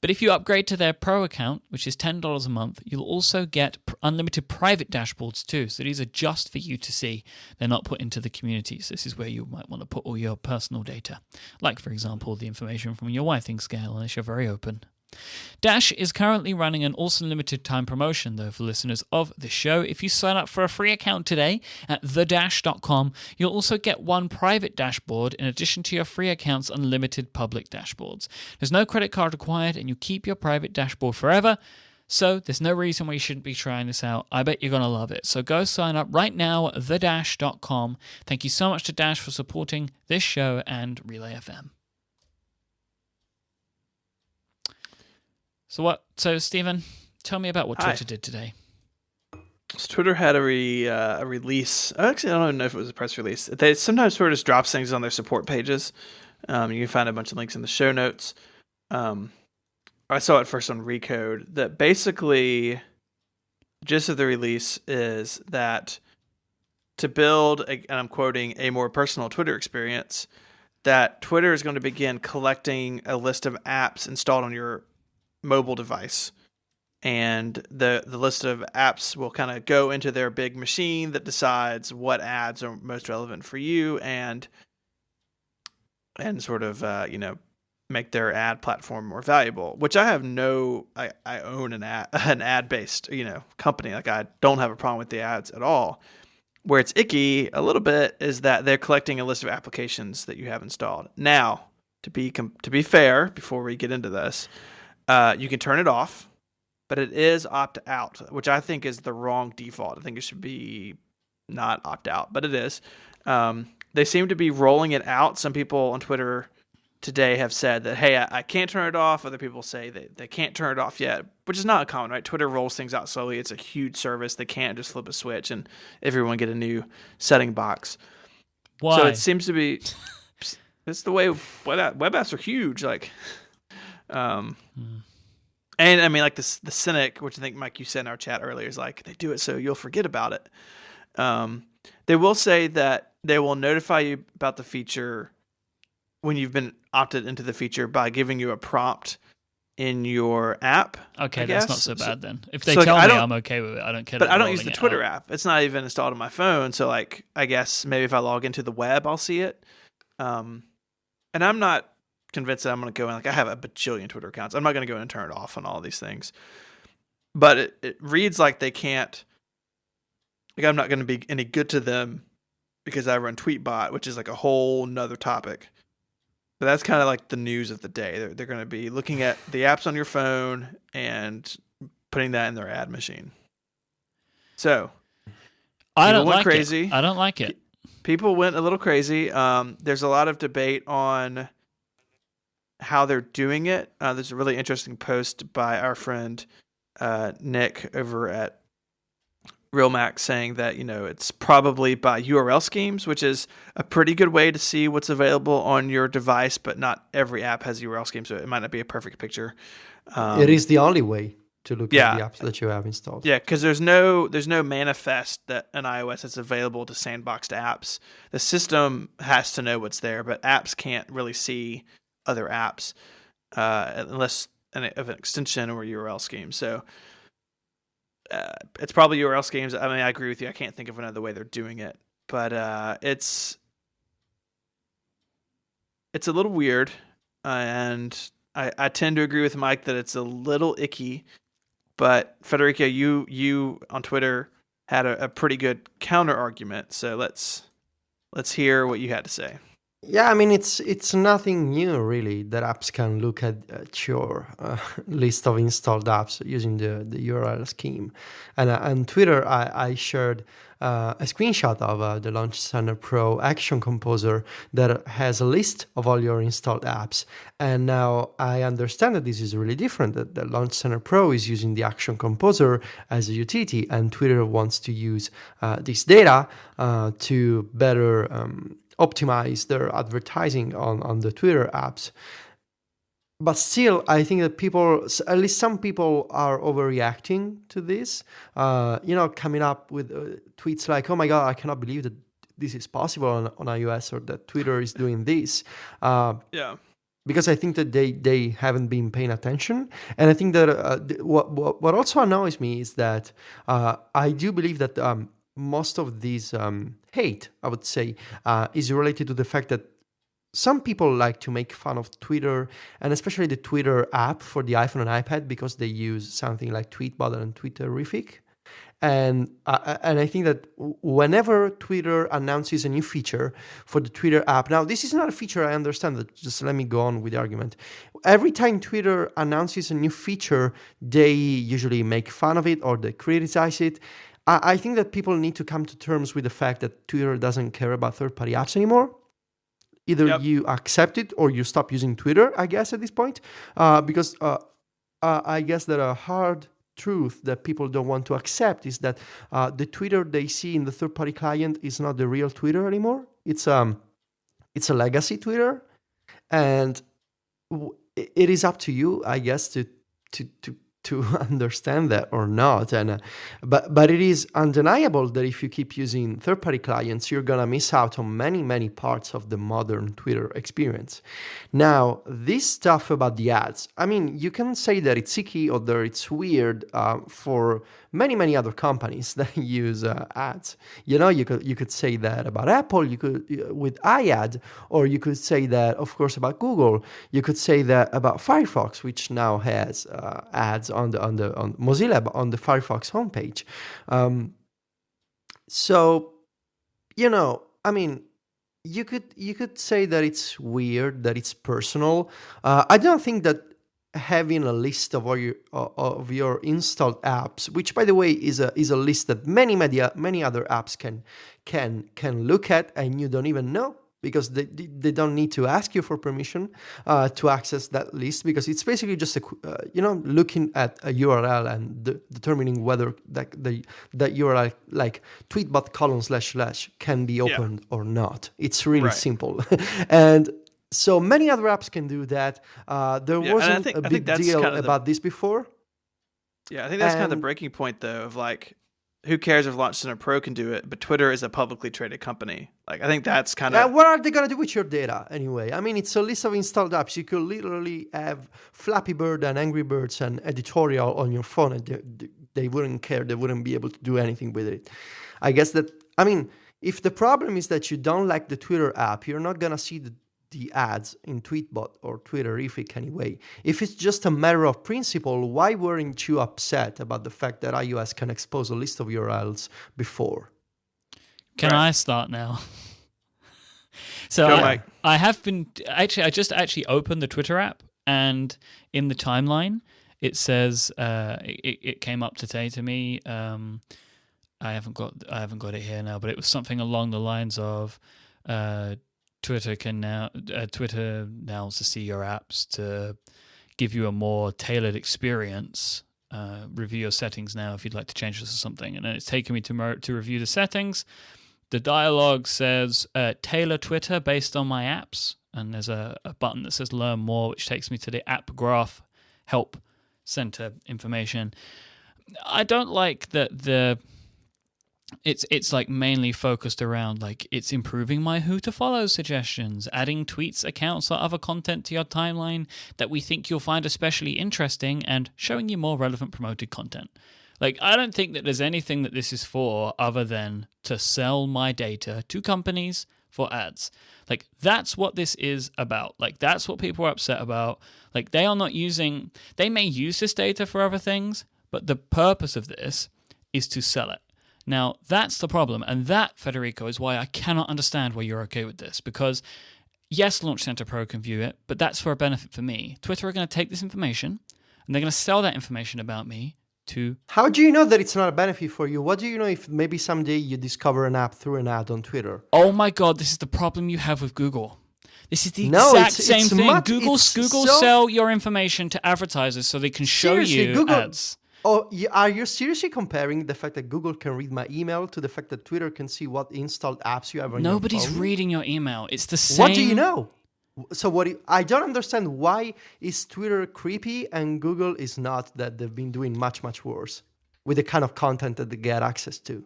But if you upgrade to their Pro account, which is $10 a month, you'll also get unlimited private dashboards too. So these are just for you to see. They're not put into the community. So this is where you might want to put all your personal data. Like, for example, the information from your YThings scale, unless you're very open. Dash is currently running an awesome limited time promotion, though, for listeners of the show. If you sign up for a free account today at thedash.com, you'll also get one private dashboard in addition to your free account's unlimited public dashboards. There's no credit card required, and you keep your private dashboard forever. So there's no reason why you shouldn't be trying this out. I bet you're going to love it. So go sign up right now at thedash.com. Thank you so much to Dash for supporting this show and Relay FM. So Stephen, tell me about what Twitter did today. So Twitter had a release. Actually, I don't even know if it was a press release. They sometimes sort of just drops things on their support pages. You can find a bunch of links in the show notes. I saw it first on Recode. That basically, gist of the release is that to build, and I'm quoting, a more personal Twitter experience, that Twitter is going to begin collecting a list of apps installed on your mobile device. And the list of apps will kind of go into their big machine that decides what ads are most relevant for you and sort of, make their ad platform more valuable, which I have I own an ad-based, company. Like, I don't have a problem with the ads at all. Where it's icky a little bit is that they're collecting a list of applications that you have installed. Now, to be fair, before we get into this, you can turn it off, but it is opt out, which I think is the wrong default. I think it should be not opt out, but it is. They seem to be rolling it out. Some people on Twitter today have said that, hey, I can't turn it off. Other people say they can't turn it off yet, which is not common, right? Twitter rolls things out slowly. It's a huge service. They can't just flip a switch and everyone get a new setting box. Why? So it seems to be, it's the way web apps are huge. Like, and I mean, like the cynic, which I think, Mike, you said in our chat earlier, is like, they do it so you'll forget about it. They will say that they will notify you about the feature when you've been opted into the feature by giving you a prompt in your app. Okay, that's not so bad then. If they so tell me, I'm okay with it. I don't care. But I don't use the Twitter app. It's not even installed on my phone. So, like, I guess maybe if I log into the web, I'll see it. And I'm not convinced that I'm going to go in. Like, I have a bajillion Twitter accounts. I'm not going to go in and turn it off on all these things. But it reads like they can't. Like, I'm not going to be any good to them because I run Tweetbot, which is like a whole nother topic. But that's kind of like the news of the day. They're going to be looking at the apps on your phone and putting that in their ad machine. So, I don't like crazy. I don't like it. People went a little crazy. There's a lot of debate on how they're doing it. There's a really interesting post by our friend Nick over at RealMac saying that, it's probably by URL schemes, which is a pretty good way to see what's available on your device, but not every app has URL schemes, so it might not be a perfect picture. It is the only way to look at the apps that you have installed. Yeah, because there's no manifest that an iOS that's available to sandboxed apps. The system has to know what's there, but apps can't really see other apps unless of an extension or URL scheme. So it's probably URL schemes. I mean, I agree with you. I can't think of another way they're doing it, but it's a little weird, and I tend to agree with Mike that it's a little icky. But Federico, you on Twitter had a pretty good counter argument, so let's hear what you had to say. Yeah, I mean, it's nothing new, really, that apps can look at your list of installed apps using the URL scheme. And on Twitter, I shared a screenshot of the Launch Center Pro Action Composer that has a list of all your installed apps. And now I understand that this is really different, that the Launch Center Pro is using the Action Composer as a utility, and Twitter wants to use this data to better optimize their advertising on the Twitter apps. But still, I think that people, at least some people, are overreacting to this. Coming up with tweets like, "Oh my God, I cannot believe that this is possible on iOS, or that Twitter is doing this." Because I think that they haven't been paying attention, and I think that what also annoys me is that I do believe that most of these hate, I would say, is related to the fact that some people like to make fun of Twitter, and especially the Twitter app for the iPhone and iPad, because they use something like Tweetbot and Twitterrific. And I think that whenever Twitter announces a new feature for the Twitter app, now this is not a feature, I understand that, just let me go on with the argument. Every time Twitter announces a new feature, they usually make fun of it or they criticize it. I think that people need to come to terms with the fact that Twitter doesn't care about third-party apps anymore. Either you accept it or you stop using Twitter, I guess, at this point. Because I guess that a hard truth that people don't want to accept is that the Twitter they see in the third-party client is not the real Twitter anymore. It's a legacy Twitter, and it is up to you, I guess, to understand that or not. And but it is undeniable that if you keep using third-party clients, you're gonna miss out on many parts of the modern Twitter experience. Now, this stuff about the ads, I mean, you can say that it's icky or that it's weird for many other companies that use ads. You know, you could say that about Apple, you could with iAd, or you could say that, of course, about Google. You could say that about Firefox, which now has ads on Mozilla on the Firefox homepage. So, you know, I mean, you could say that it's weird, that it's personal. I don't think that having a list of all your installed apps, which by the way is a list that many other apps can look at, and you don't even know, because they don't need to ask you for permission to access that list, because it's basically just looking at a URL and determining whether that URL, like tweetbot:// can be opened or not. It's really simple. And so many other apps can do that. There wasn't a big deal about this before. Yeah, I think that's kind of the breaking point, though, of like, who cares if Launch Center Pro can do it, but Twitter is a publicly traded company. Like, I think that's kind of... what are they going to do with your data anyway? I mean, it's a list of installed apps. You could literally have Flappy Bird and Angry Birds and editorial on your phone, and they wouldn't care. They wouldn't be able to do anything with it. I guess that... I mean, if the problem is that you don't like the Twitter app, you're not going to see the ads in Tweetbot or Twitterrific anyway. If it's just a matter of principle, why weren't you upset about the fact that iOS can expose a list of URLs before? Can I start now? So I have been I just opened the Twitter app, and in the timeline it says it came up today to me. I haven't got it here now, but it was something along the lines of Twitter now to see your apps to give you a more tailored experience. Review your settings now if you'd like to change this or something. And then it's taken me to review the settings. The dialogue says tailor Twitter based on my apps, and there's a button that says learn more, which takes me to the app graph help center information. I don't like that it's like mainly focused around like it's improving my who to follow suggestions, adding tweets, accounts, or other content to your timeline that we think you'll find especially interesting, and showing you more relevant promoted content. Like, I don't think that there's anything that this is for other than to sell my data to companies for ads. Like, that's what this is about. Like, that's what people are upset about. Like, they may use this data for other things, but the purpose of this is to sell it. Now, that's the problem, and that, Federico, is why I cannot understand why you're okay with this, because yes, Launch Center Pro can view it, but that's for a benefit for me. Twitter are going to take this information, and they're going to sell that information about me to... How do you know that it's not a benefit for you? What do you know if maybe someday you discover an app through an ad on Twitter? Oh my God, this is the problem you have with Google. This is the exact same thing. Google sell your information to advertisers so they can show you ads. Oh, are you seriously comparing the fact that Google can read my email to the fact that Twitter can see what installed apps you have on your phone? Nobody's reading your email. It's the same. What do you know? So I don't understand, why is Twitter creepy and Google is not, that they've been doing much worse with the kind of content that they get access to?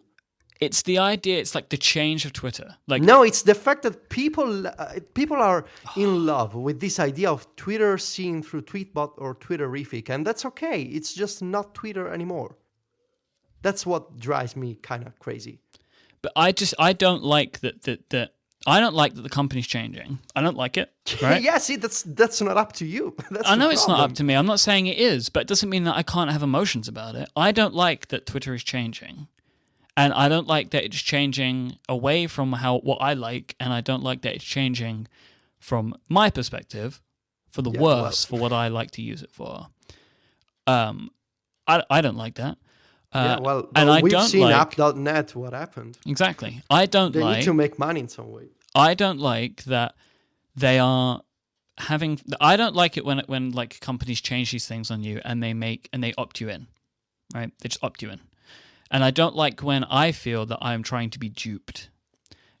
It's the idea. It's like the change of Twitter. Like, no, it's the fact that people are in love with this idea of Twitter seen through Tweetbot or Twitterrific, and that's okay. It's just not Twitter anymore. That's what drives me kind of crazy. But I don't like that. I don't like that the company's changing. I don't like it. Right? Yeah, see, that's not up to you. I know it's not up to me. I'm not saying it is, but it doesn't mean that I can't have emotions about it. I don't like that Twitter is changing. And I don't like that it's changing away from what I like, and I don't like that it's changing from my perspective for the worse for what I like to use it for. I don't like that. And we've seen app.net what happened. Exactly. They need to make money in some way. I don't like that they are having. I don't like it when like companies change these things on you and they opt you in. right? They just opt you in. And I don't like when I feel that I'm trying to be duped.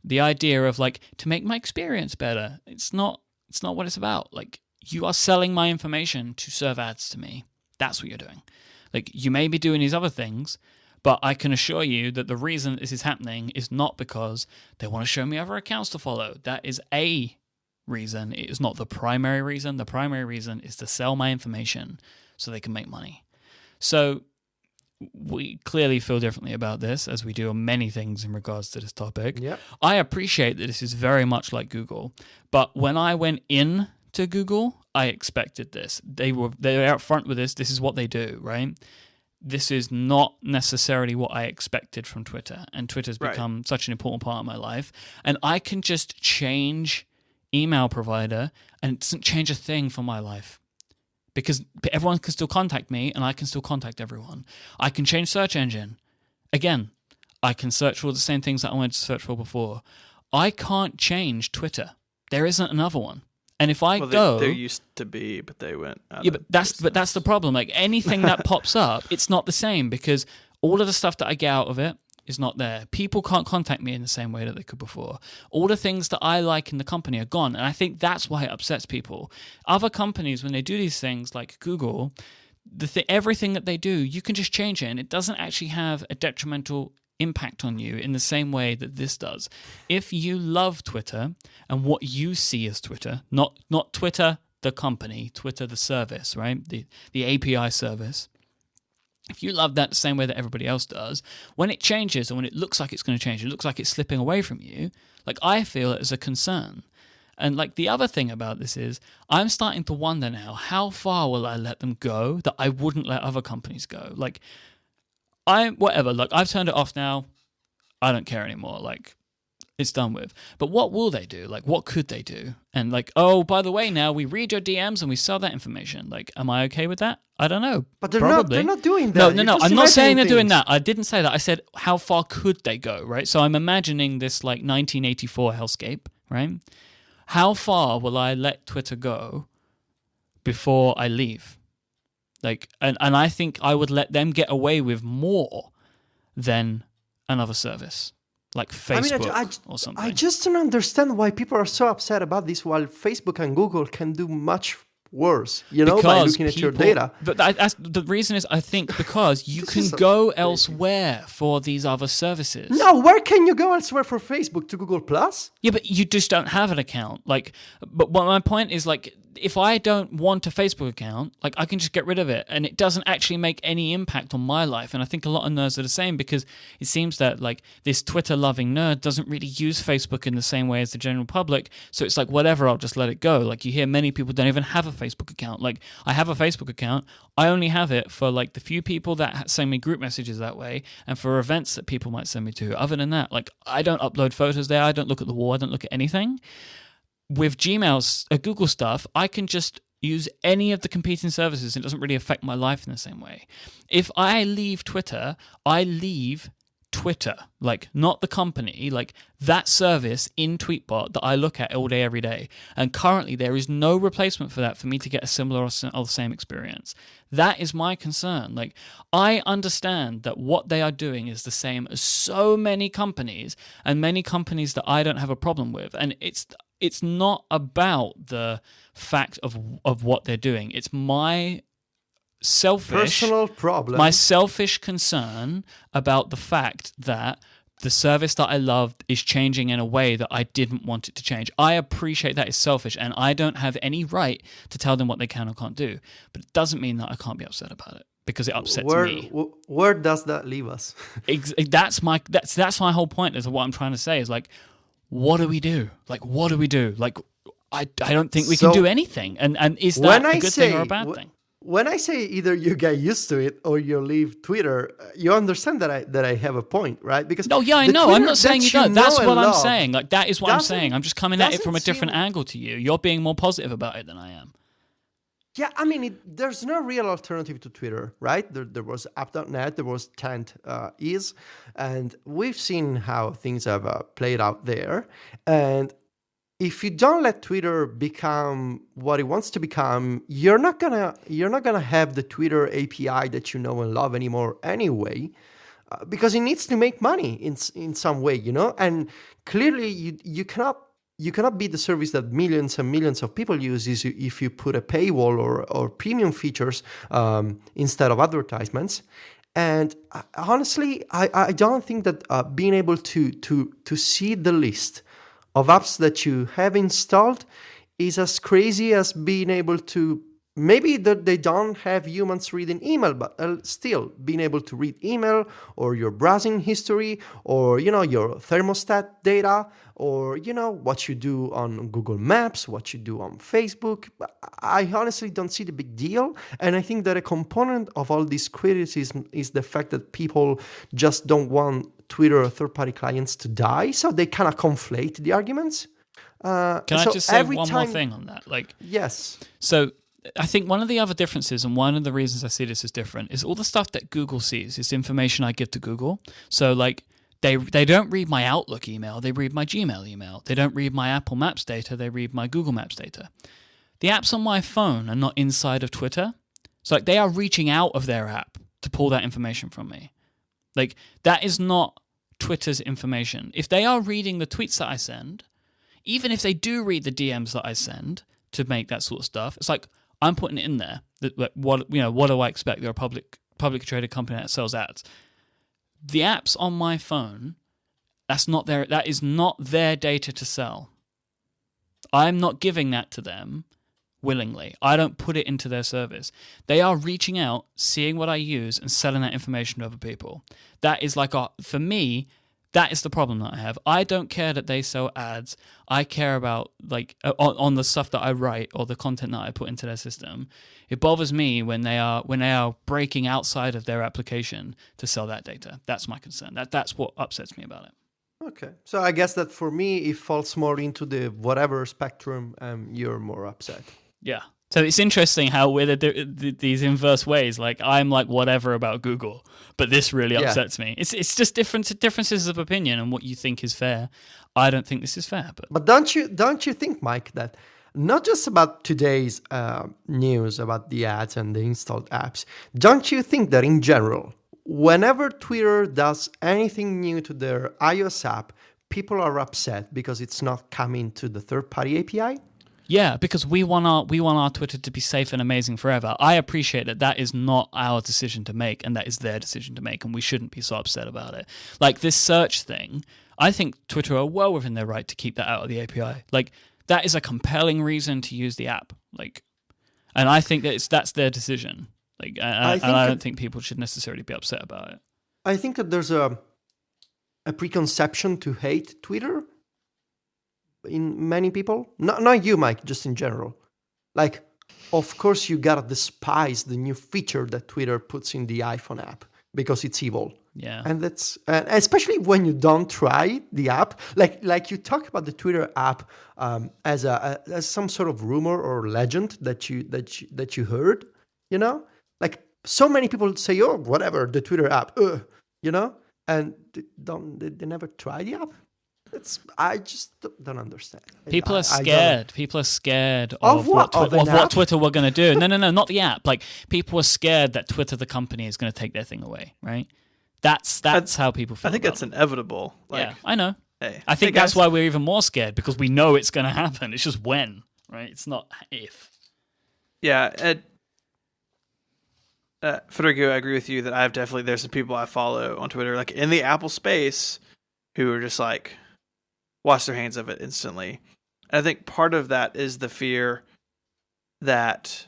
The idea of like, to make my experience better, it's not what it's about. Like, you are selling my information to serve ads to me. That's what you're doing. Like, you may be doing these other things, but I can assure you that the reason this is happening is not because they want to show me other accounts to follow. That is a reason. It is not the primary reason. The primary reason is to sell my information so they can make money. So we clearly feel differently about this, as we do on many things in regards to this topic. Yep. I appreciate that this is very much like Google, but when I went in to Google, I expected this. They were out front with this. This is what they do, right? This is not necessarily what I expected from Twitter, and Twitter's become such an important part of my life. And I can just change email provider, and it doesn't change a thing for my life. Because everyone can still contact me, and I can still contact everyone. I can change search engine. Again, I can search for the same things that I wanted to search for before. I can't change Twitter. There isn't another one. And if I go, there used to be, but they went out. Yeah, but that's the problem. Like, anything that pops up, it's not the same, because all of the stuff that I get out of it is not there. People can't contact me in the same way that they could before. All the things that I like in the company are gone, and I think that's why it upsets people. Other companies, when they do these things, like Google, everything that they do, you can just change it, and it doesn't actually have a detrimental impact on you in the same way that this does. If you love Twitter and what you see as Twitter, not Twitter the company, Twitter the service, right? The API service. If you love that the same way that everybody else does, when it changes, and when it looks like it's going to change, it looks like it's slipping away from you, like, I feel it as a concern. And like, the other thing about this is, I'm starting to wonder now, how far will I let them go that I wouldn't let other companies go? Like, like, I've turned it off now. I don't care anymore. Like, it's done with. But what will they do? Like, what could they do? And like, oh, by the way, now we read your DMs and we sell that information. Like, am I okay with that? I don't know. But they're Probably. not doing that. No. I'm not saying they're doing that. I didn't say that. I said, how far could they go, right? So I'm imagining this like 1984 hellscape, right? How far will I let Twitter go before I leave? Like, and I think I would let them get away with more than another service, like Facebook or something. I just don't understand why people are so upset about this, while Facebook and Google can do much worse, by looking at your data. But the reason is, I think, because you can go elsewhere for these other services. No, where can you go elsewhere for Facebook? To Google Plus? Yeah, but you just don't have an account. Like, but my point is, like, if I don't want a Facebook account, like, I can just get rid of it, and it doesn't actually make any impact on my life. And I think a lot of nerds are the same, because it seems that like this Twitter-loving nerd doesn't really use Facebook in the same way as the general public. So it's like, whatever, I'll just let it go. Like, you hear many people don't even have a Facebook account. Like, I have a Facebook account. I only have it for like the few people that send me group messages that way, and for events that people might send me to. Other than that, like, I don't upload photos there. I don't look at the wall. I don't look at anything. With Gmail's Google stuff, I can just use any of the competing services. It doesn't really affect my life in the same way. If I leave Twitter, I leave Twitter, like, not the company, like that service in Tweetbot that I look at all day, every day. And currently there is no replacement for that for me to get a similar or the same experience. That is my concern. Like, I understand that what they are doing is the same as so many companies, and many companies that I don't have a problem with. And it's not about the fact of what they're doing. It's my personal problem. My selfish concern about the fact that the service that I loved is changing in a way that I didn't want it to change. I appreciate that it's selfish, and I don't have any right to tell them what they can or can't do. But it doesn't mean that I can't be upset about it, because it upsets me. Where does that leave us? That's my whole point. Is what I'm trying to say is, like, what do we do? Like, what do we do? Like, I don't think we can do anything. And is that a good thing or a bad thing? When I say either you get used to it or you leave Twitter, you understand that I have a point, right? Because I know. I'm not saying you don't. That's what I'm saying. Like, that is what I'm saying. I'm just coming at it from a different angle to you. You're being more positive about it than I am. Yeah, I mean, there's no real alternative to Twitter, right? There was App.net, there was Tent.is, and we've seen how things have played out there. And if you don't let Twitter become what it wants to become, you're not gonna have the Twitter API that you know and love anymore anyway, because it needs to make money in some way, And clearly, you cannot be the service that millions and millions of people use if you put a paywall or premium features instead of advertisements. And honestly, I don't think that being able to see the list of apps that you have installed is as crazy as being able to, maybe that they don't have humans reading email, but still being able to read email or your browsing history or, your thermostat data or, what you do on Google Maps, what you do on Facebook. I honestly don't see the big deal. And I think that a component of all this criticism is the fact that people just don't want Twitter or third-party clients to die. So they kind of conflate the arguments. Can I just say one more thing on that? Yes. So I think one of the other differences, and one of the reasons I see this as different, is all the stuff that Google sees is information I give to Google. So they don't read my Outlook email, they read my Gmail email. They don't read my Apple Maps data, they read my Google Maps data. The apps on my phone are not inside of Twitter. So they are reaching out of their app to pull that information from me. That is not Twitter's information. If they are reading the tweets that I send, even if they do read the DMs that I send to make that sort of stuff, it's I'm putting it in there. What do I expect? They're a publicly traded company that sells ads. The apps on my phone, that is not their data to sell. I'm not giving that to them willingly. I don't put it into their service. They are reaching out, seeing what I use, and selling that information to other people. That is for me, that is the problem that I have. I don't care that they sell ads. I care about on the stuff that I write or the content that I put into their system. It bothers me when they are breaking outside of their application to sell that data. That's my concern. That's what upsets me about it. Okay, so I guess that for me, it falls more into the whatever spectrum. You're more upset. Yeah. So it's interesting how we're these inverse ways. I'm whatever about Google, but this really upsets me. It's just differences of opinion and what you think is fair. I don't think this is fair. But don't you think, Mike, that not just about today's news about the ads and the installed apps, don't you think that in general, whenever Twitter does anything new to their iOS app, people are upset because it's not coming to the third-party API? Yeah, because we want our Twitter to be safe and amazing forever. I appreciate that is not our decision to make, and that is their decision to make, and we shouldn't be so upset about it. This search thing, I think Twitter are well within their right to keep that out of the API. That is a compelling reason to use the app. And I think that's their decision. I don't think people should necessarily be upset about it. I think that there's a preconception to hate Twitter in many people. Not you, Mike, just in general. Of course, you gotta despise the new feature that Twitter puts in the iPhone app because it's evil. Yeah, and that's especially when you don't try the app. Like you talk about the Twitter app as some sort of rumor or legend that you heard. So many people say, "Oh, whatever, the Twitter app," and they never try the app. I just don't understand. People are scared. People are scared of what Twitter were going to do. No, not the app. People are scared that Twitter, the company, is going to take their thing away. Right? That's how people feel. I think that's inevitable. Yeah, I know. Hey, I think that's why we're even more scared, because we know it's going to happen. It's just when, right? It's not if. Yeah. Federico, I agree with you that there's some people I follow on Twitter, in the Apple space, who are just wash their hands of it instantly. And I think part of that is the fear that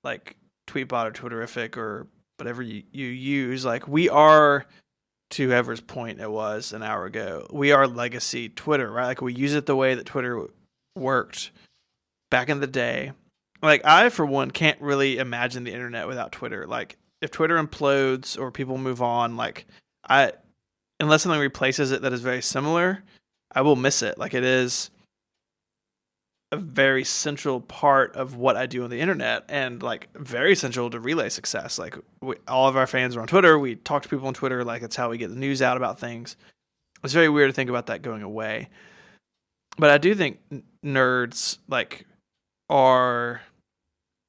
Tweetbot or Twitterrific or whatever you use, we are, to whoever's point it was an hour ago, we are legacy Twitter, right? We use it the way that Twitter worked back in the day. I, for one, can't really imagine the internet without Twitter. If Twitter implodes or people move on, unless something replaces it that is very similar, I will miss it. It is a very central part of what I do on the internet, and very central to Relay success. All of our fans are on Twitter. We talk to people on Twitter. It's how we get the news out about things. It's very weird to think about that going away. But I do think nerds like are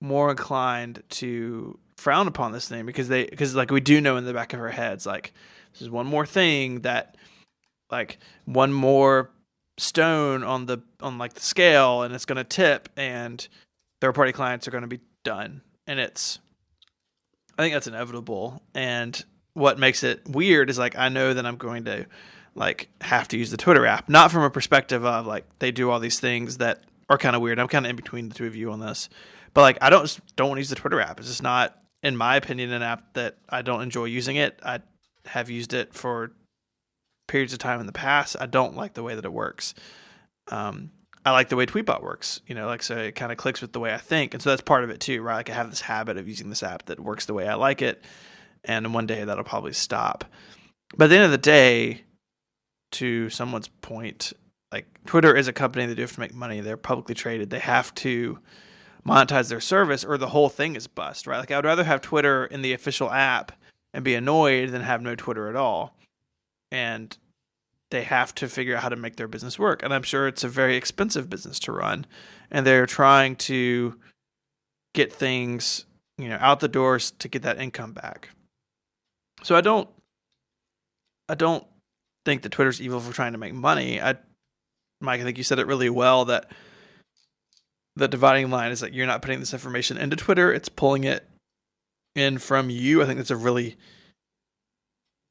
more inclined to frown upon this thing because like we do know in the back of our heads like this is one more thing that like one more stone on like the scale and it's going to tip and third party clients are going to be done, and I think that's inevitable. And what makes it weird is like I know that I'm going to like have to use the Twitter app, not from a perspective of like they do all these things that are kind of weird. I'm kind of in between the two of you on this, but like I don't want to use the Twitter app. It's just not, in my opinion, an app that I don't enjoy using it. I have used it for periods of time in the past. I don't like the way that it works. I like the way Tweetbot works, like, so it kind of clicks with the way I think. And so that's part of it too, right? Like I have this habit of using this app that works the way I like it. And one day that'll probably stop. But at the end of the day, to someone's point, like Twitter is a company that do have to make money. They're publicly traded. They have to monetize their service or the whole thing is bust, right? Like I would rather have Twitter in the official app and be annoyed than have no Twitter at all. And they have to figure out how to make their business work. And I'm sure it's a very expensive business to run. And they're trying to get things, out the doors to get that income back. So I don't think that Twitter's evil for trying to make money. Mike, I think you said it really well that the dividing line is that you're not putting this information into Twitter, it's pulling it in from you. I think that's a really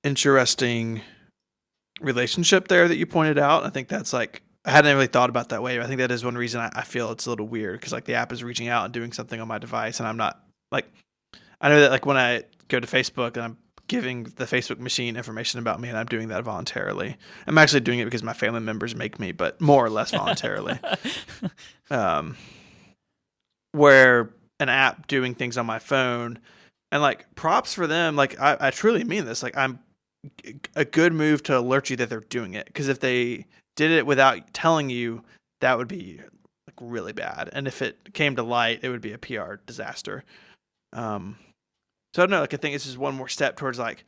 interesting relationship there that you pointed out. I think that's like, I hadn't really thought about that way. I think that is one reason I feel it's a little weird because like the app is reaching out and doing something on my device and I'm not like, I know that like when I go to Facebook and I'm giving the Facebook machine information about me and I'm doing that voluntarily. I'm actually doing it because my family members make me, but more or less voluntarily. Where an app doing things on my phone and like props for them. Like I truly mean this. Like I'm a good move to alert you that they're doing it. Cause if they did it without telling you, that would be like really bad. And if it came to light, it would be a PR disaster. So I don't know, like I think it's just one more step towards like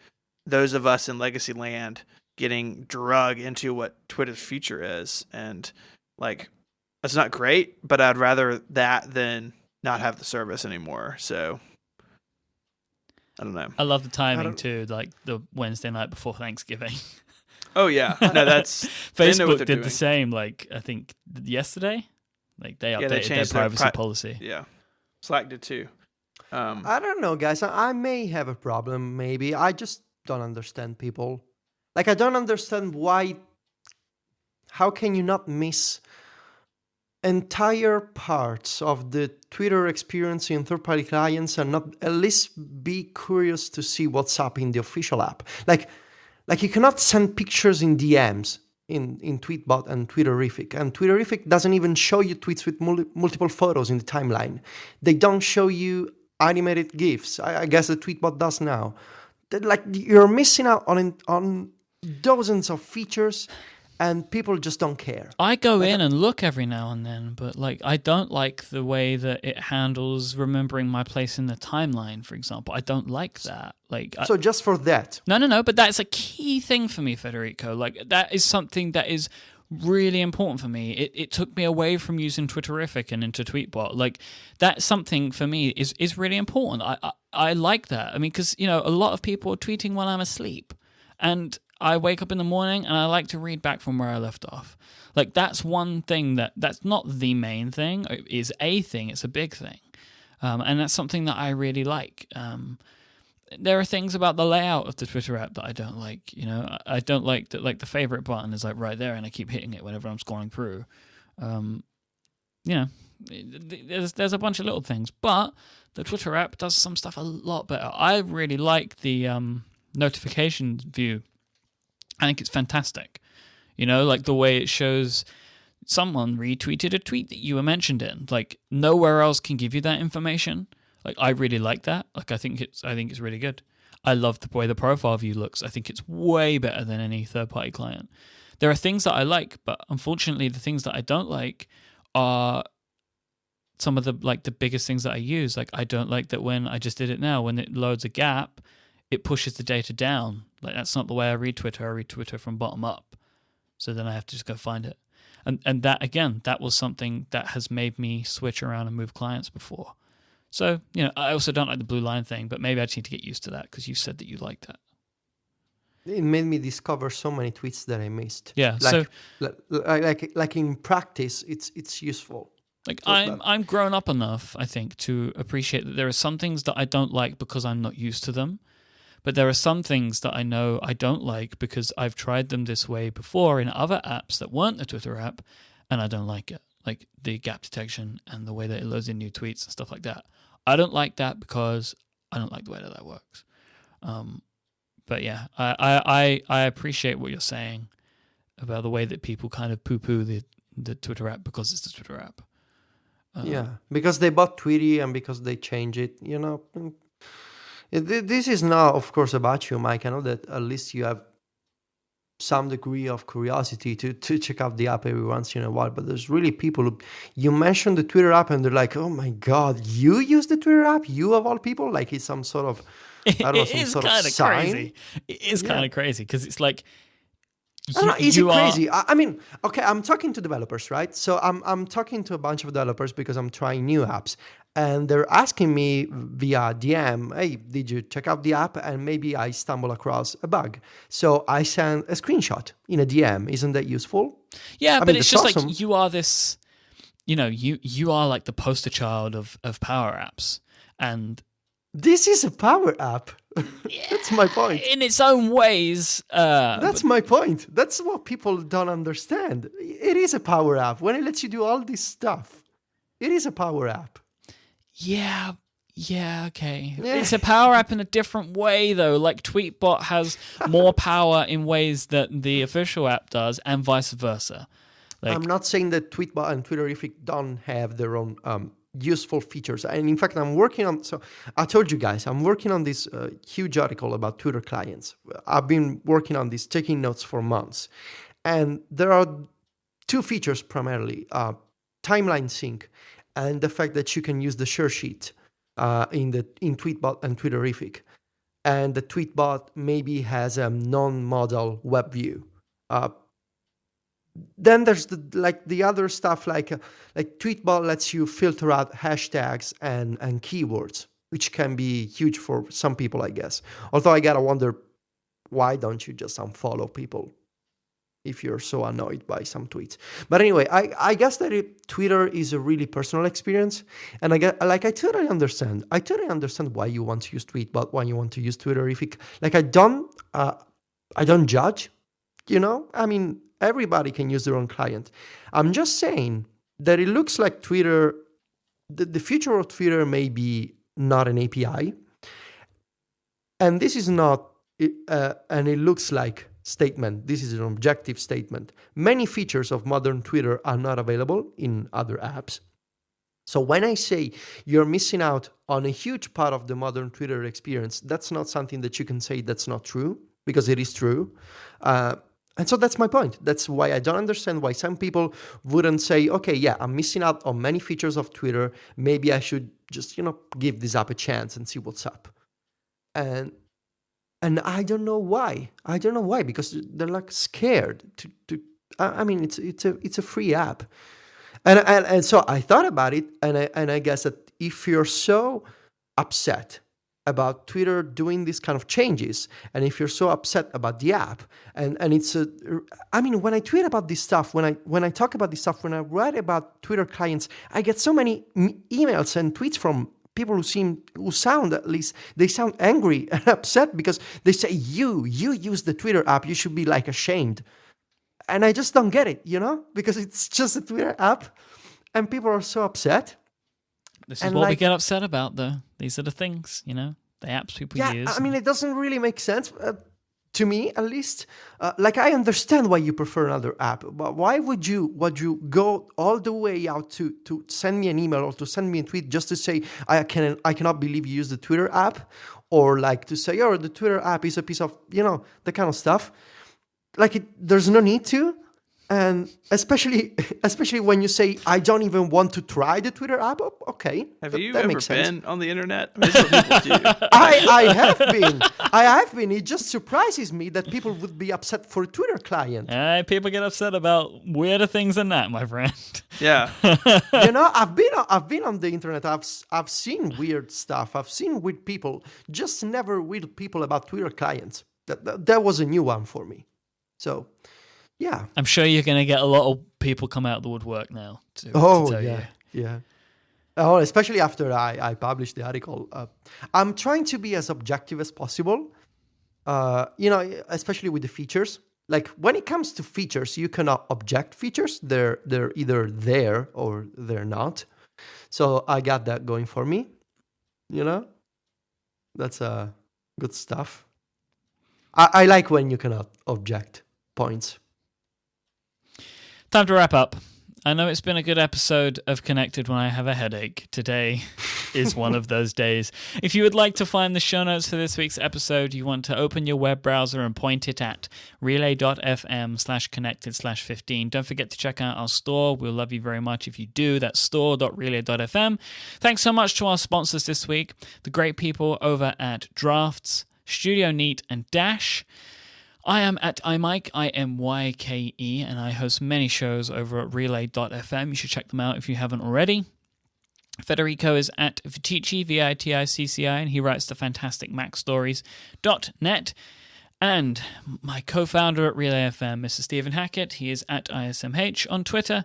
those of us in legacy land getting drug into what Twitter's future is. And like, it's not great, but I'd rather that than not have the service anymore. So I don't know. I love the timing too, like the Wednesday night before Thanksgiving. Oh yeah. No, that's Facebook did the same, like I think yesterday. Like they updated their privacy policy. Yeah. Slack did too. I don't know, guys. I may have a problem, maybe. I just don't understand people. Like, I don't understand how can you not miss entire parts of the Twitter experience in third-party clients and not at least be curious to see what's up in the official app. Like you cannot send pictures in DMs in Tweetbot and Twitterrific. And Twitterrific doesn't even show you tweets with multiple photos in the timeline. They don't show you animated GIFs. I guess the Tweetbot does now. Like you're missing out on dozens of features, and people just don't care. I go in and look every now and then, but like I don't like the way that it handles remembering my place in the timeline, for example. I don't like that. So just for that. No, but that's a key thing for me, Federico. Like that is something that is really important for me. It took me away from using Twitterrific and into Tweetbot. Like that's something for me is really important. I like that. I mean, because a lot of people are tweeting while I'm asleep, and I wake up in the morning and I like to read back from where I left off. Like that's one thing that's not the main thing. It is a thing. It's a big thing, and that's something that I really like. There are things about the layout of the Twitter app that I don't like. I don't like that. Like the favorite button is like right there, and I keep hitting it whenever I'm scrolling through. There's a bunch of little things, but the Twitter app does some stuff a lot better. I really like the notification view. I think it's fantastic. Like the way it shows someone retweeted a tweet that you were mentioned in. Like nowhere else can give you that information. Like I really like that. Like I think it's really good. I love the way the profile view looks. I think it's way better than any third-party client. There are things that I like, but unfortunately the things that I don't like are some of the biggest things that I use. Like I don't like that when I just did it now, when it loads a gap, it pushes the data down. Like that's not the way I read Twitter. I read Twitter from bottom up. So then I have to just go find it. And that, again, that was something that has made me switch around and move clients before. So, I also don't like the blue line thing, but maybe I just need to get used to that because you said that you like that. It made me discover so many tweets that I missed. Yeah. Like in practice, it's useful. Like I'm grown up enough, I think, to appreciate that there are some things that I don't like because I'm not used to them. But there are some things that I know I don't like because I've tried them this way before in other apps that weren't the Twitter app, and I don't like it. Like the gap detection and the way that it loads in new tweets and stuff like that. I don't like that because I don't like the way that works. But yeah, I appreciate what you're saying about the way that people kind of poo-poo the Twitter app because it's the Twitter app. Because they bought Tweety and because they change it, This is not, of course, about you, Mike. I know that at least you have some degree of curiosity to check out the app every once in a while. But there's really people who, you mentioned the Twitter app and they're like, oh my God, you use the Twitter app? You of all people? Like it's some sort of, I don't know, some sort of sign. Crazy. It is kind of crazy because it's like, is it crazy? I mean, okay, I'm talking to developers, right? So I'm talking to a bunch of developers because I'm trying new apps. And they're asking me via DM, hey, did you check out the app? And maybe I stumble across a bug. So I send a screenshot in a DM. Isn't that useful? Yeah, but it's just awesome. Like you are this, you are like the poster child of power apps. And this is a power app. That's my point. In its own ways. That's my point. That's what people don't understand. It is a power app. When it lets you do all this stuff, it is a power app. Yeah, okay. Yeah. It's a power app in a different way, though. Like Tweetbot has more power in ways that the official app does, and vice versa. I'm not saying that Tweetbot and Twitterrific don't have their own useful features. And in fact, I'm working on... So I told you guys, I'm working on this huge article about Twitter clients. I've been working on this, taking notes for months. And there are two features primarily. Timeline sync and the fact that you can use the share sheet in Tweetbot and Twitterrific. And the Tweetbot maybe has a non-modal web view. Then there's the other stuff like Tweetbot lets you filter out hashtags and keywords, which can be huge for some people, I guess. Although I gotta wonder, why don't you just unfollow people if you're so annoyed by some tweets? But anyway, I guess that Twitter is a really personal experience, and I totally understand. I totally understand why you want to use Tweetbot, why you want to use Twitterrific. Like I don't judge, I mean, everybody can use their own client. I'm just saying that it looks like Twitter, the future of Twitter may be not an API, and this is not, and it looks like statement. This is an objective statement. Many features of modern Twitter are not available in other apps. So when I say you're missing out on a huge part of the modern Twitter experience, that's not something that you can say that's not true, because it is true. And so that's my point. That's why I don't understand why some people wouldn't say, okay, yeah, I'm missing out on many features of Twitter. Maybe I should just, give this app a chance and see what's up. And I don't know why. Because they're like scared to. I mean, it's a free app, and so I thought about it, and I guess that if you're so upset about Twitter doing these kind of changes, and if you're so upset about the app, and it's I mean, when I tweet about this stuff, when I talk about this stuff, when I write about Twitter clients, I get so many emails and tweets from people who sound, at least they sound angry and upset because they say, you use the Twitter app, you should be like ashamed. And I just don't get it, because it's just a Twitter app and people are so upset. This is what we get upset about, though. These are the things, the apps people use. I mean, it doesn't really make sense to me, at least. I understand why you prefer another app, but why would you go all the way out to send me an email or to send me a tweet just to say I cannot believe you use the Twitter app, or like to say, oh, the Twitter app is a piece of, the kind of stuff. There's no need to. And especially when you say, I don't even want to try the Twitter app. Okay. Have you that ever makes sense. been on the internet? That's what people do. I have been. I have been. It just surprises me that people would be upset for a Twitter client. People get upset about weirder things than that, my friend. Yeah. I've been on the internet. I've seen weird stuff. I've seen weird people. Just never weird people about Twitter clients. That was a new one for me. So, yeah. I'm sure you're going to get a lot of people come out of the woodwork now. To tell you. Yeah. Oh, especially after I published the article. I'm trying to be as objective as possible. Especially with the features. Like when it comes to features, you cannot object features. They're either there or they're not. So I got that going for me. That's good stuff. I like when you cannot object points. Time to wrap up. I know it's been a good episode of Connected when I have a headache. Today is one of those days. If you would like to find the show notes for this week's episode, you want to open your web browser and point it at relay.fm/connected/15. Don't forget to check out our store. We'll love you very much if you do. That's store.relay.fm. Thanks so much to our sponsors this week, the great people over at Drafts, Studio Neat, and Dash. I am at iMyke, IMYKE, and I host many shows over at relay.fm. You should check them out if you haven't already. Federico is at Viticci, Viticci, and he writes the fantastic MacStories.net. And my co-founder at Relay FM, Mr. Stephen Hackett, he is at ISMH on Twitter,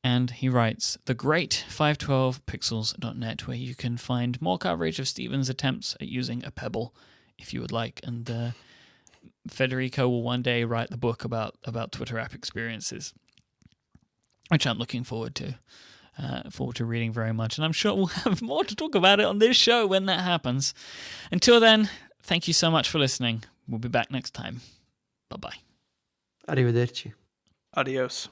and he writes the great 512pixels.net, where you can find more coverage of Stephen's attempts at using a Pebble, if you would like, and Federico will one day write the book about Twitter app experiences, which I'm looking forward to reading very much. And I'm sure we'll have more to talk about it on this show when that happens. Until then, thank you so much for listening. We'll be back next time. Bye-bye. Arrivederci. Adios.